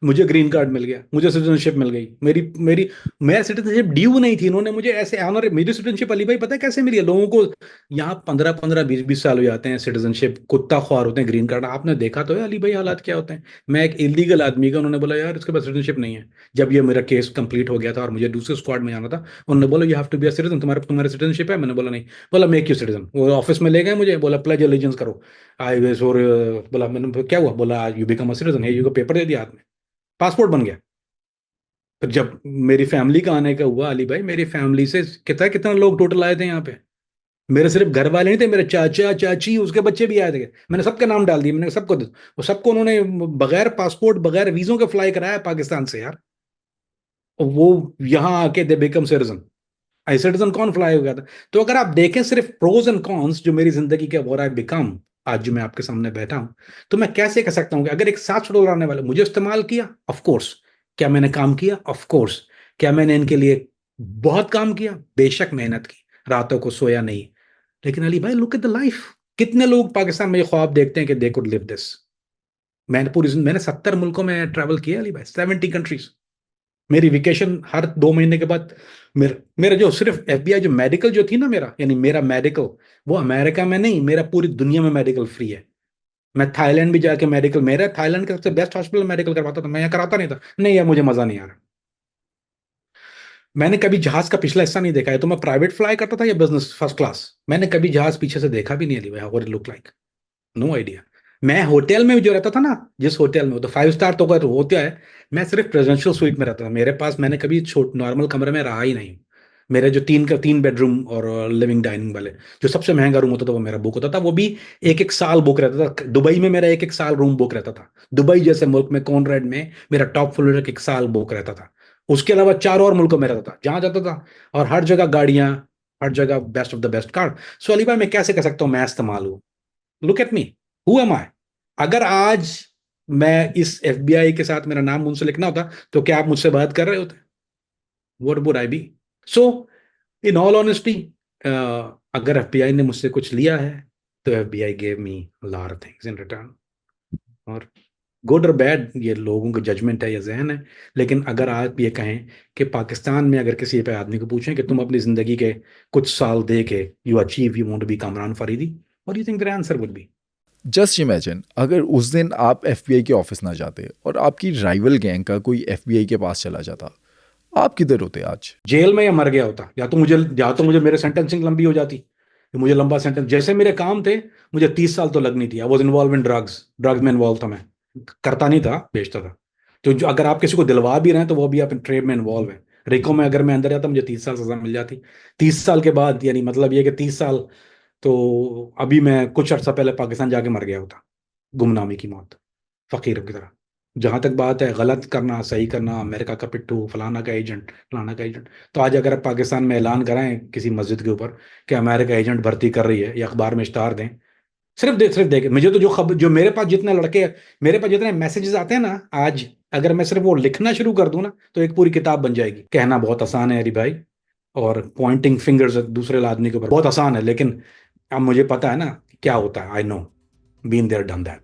मुझे ग्रीन कार्ड मिल गया, मुझे सिटीजनशिप मिल गई। मेरी मेरी मैं सिटीजनशिप ड्यू नहीं थी, इन्होंने मुझे ऐसे ऑनर, मेरी सिटीजनशिप अली भाई पता है कैसे मिली है? लोगों को यहाँ 15-15 20-20 साल हो जाते हैं, सिटीजनशिप कुत्ता ख्वार होते हैं, ग्रीन कार्ड आपने देखा तो है अली भाई हालात क्या होते हैं। मैं एक इलीगल आदमी का, उन्होंने बोला यार इसके पास सिटीजनशिप नहीं है। जब ये मेरा केस कंप्लीट हो गया था और मुझे दूसरे स्क्वाड में जाना था, उन्होंने बोला you have to be a citizen, तुम्हारे सिटीजनशिप है? मैंने बोला नहीं। बोला मेक यू सिटीजन। वो ऑफिस में ले गए मुझे, बोला प्लेज एलिजेंस करो। आई वेस और बोला, मैंने क्या हुआ? बोला यू बिकम अ सिटीजन है, यू को पेपर दे दिया हाथ में, पासपोर्ट बन गया। फिर जब मेरी फैमिली का आने का हुआ अली भाई, मेरी फैमिली से कितना कितना लोग टोटल आए थे यहाँ पे। मेरे सिर्फ घर वाले नहीं थे, मेरे चाचा चाची उसके बच्चे भी आए थे। मैंने सबके नाम डाल दिए, मैंने सबको, वो सबको उन्होंने बगैर पासपोर्ट बगैर वीजों के फ्लाई कराया पाकिस्तान से यार। और वो यहाँ आके they become citizen. I citizen कौन फ्लाई हो गया था? तो अगर आप देखें सिर्फ प्रोज एंड कॉन्स जो मेरी जिंदगी के व्हाट आई बिकम, आज जो मैं आपके सामने बैठा हूं, तो मैं कैसे कह सकता हूं कि अगर एक $700 आने वाले मुझे इस्तेमाल किया, ऑफ कोर्स। क्या मैंने काम किया? Of course. क्या मैंने इनके लिए बहुत काम किया? बेशक मेहनत की, रातों को सोया नहीं। लेकिन अली भाई लुक एट द लाइफ। कितने लोग पाकिस्तान में ये ख्वाब देखते हैं कि दे कुड लिव दिस। मैंने 70 मुल्कों में ट्रैवल किया अली भाई, 70 कंट्रीज। मेरी वेकेशन हर 2 महीने के बाद, मेरा मेरा जो सिर्फ एफबीआई जो मेडिकल जो थी ना मेरा, यानी मेरा मेडिकल, वो अमेरिका में नहीं, मेरा पूरी दुनिया में मेडिकल फ्री है। मैं थाईलैंड भी जाके मेडिकल, मेरा थाईलैंड का सबसे बेस्ट हॉस्पिटल मेडिकल करवाता था, मैं यहाँ कराता नहीं था, नहीं यार मुझे मजा नहीं आ रहा। मैंने कभी जहाज का पिछला हिस्सा नहीं देखा है, तो मैं प्राइवेट फ्लाई करता था या बिजनेस फर्स्ट क्लास, मैंने कभी जहाज पीछे से देखा भी नहीं है what it look like. No idea. मैं होटल में जो रहता था ना, जिस होटल में, वो तो 5 स्टार तो अगर होता है, मैं सिर्फ प्रेसिडेंशियल स्वीट में रहता था। मेरे पास, मैंने कभी छोट नॉर्मल कमरे में रहा ही नहीं। मेरे जो 3 बेडरूम और लिविंग डाइनिंग वाले, जो सबसे महंगा रूम होता था वो मेरा बुक होता था, वो भी एक एक साल बुक रहता था। दुबई में मेरा एक एक साल रूम बुक रहता था। दुबई जैसे मुल्क में, कॉनरेड में मेरा टॉप फ्लोर एक एक साल बुक रहता था। उसके अलावा 4 और मुल्कों में रहता था जहां जाता था। और हर जगह गाड़ियां, हर जगह best of the best car. So Ali भाई मैं कैसे कह सकता हूँ मैं इस्तेमाल हूँ? Look at me, who am I? अगर आज मैं इस एफबीआई के साथ मेरा नाम मुंह से लिखना होता, तो क्या आप मुझसे बात कर रहे होते? What would I be? So in all honesty, अगर एफबीआई ने मुझसे कुछ लिया है, तो FBI gave me lot of things in return. और गुड और बैड ये लोगों का जजमेंट है या जहन है। लेकिन अगर आप ये कहें कि पाकिस्तान में अगर किसी पे आदमी को पूछें कि तुम अपनी जिंदगी के कुछ साल दे के you want to be Kamran Faridi, what do you think their answer would be? Just imagine अगर उस दिन आप एफबीआई के ऑफिस ना जाते और आपकी राइवल गैंग का कोई एफबीआई के पास चला जाता, आप किधर होते आज? जेल में या मर गया होता, या तो मुझे मेरे सेंटेंसिंग लंबी हो जाती, मुझे लंबा सेंटेंस, जैसे मेरे काम थे, मुझे 30 साल तो लगनी थी। I was involve in drugs, drugs में इन्वॉल्व था मैं। करता नहीं था, बेचता था। तो जो अगर आप किसी को दिलवा भी रहे हैं, तो वो भी आप ट्रेड में इन्वॉल्व है। रिको में अगर मैं अंदर जाता, मुझे 30 साल सजा मिल जाती। 30 साल के बाद, यानी मतलब ये कि 30 साल, तो अभी मैं कुछ अर्सा पहले पाकिस्तान जाके मर गया होता, गुमनामी की मौत, फकीर की तरह। जहां तक बात है गलत करना सही करना, अमेरिका का पिट्ठू, फलाना का एजेंट, फलाना का एजेंट, तो आज अगर आप पाकिस्तान में ऐलान कराएं किसी मस्जिद के ऊपर कि अमेरिका एजेंट भर्ती कर रही है, या अखबार में इश्तार दें, सिर्फ देख मुझे तो जो खबर, जो मेरे पास जितने लड़के, मेरे पास जितने मैसेजेस आते हैं ना आज, अगर मैं सिर्फ वो लिखना शुरू कर दूं ना, तो एक पूरी किताब बन जाएगी। कहना बहुत आसान है अरे भाई, और पॉइंटिंग फिंगर्स दूसरे आदमी के ऊपर बहुत आसान है, लेकिन अब मुझे पता है ना क्या होता है। I know, been there done that.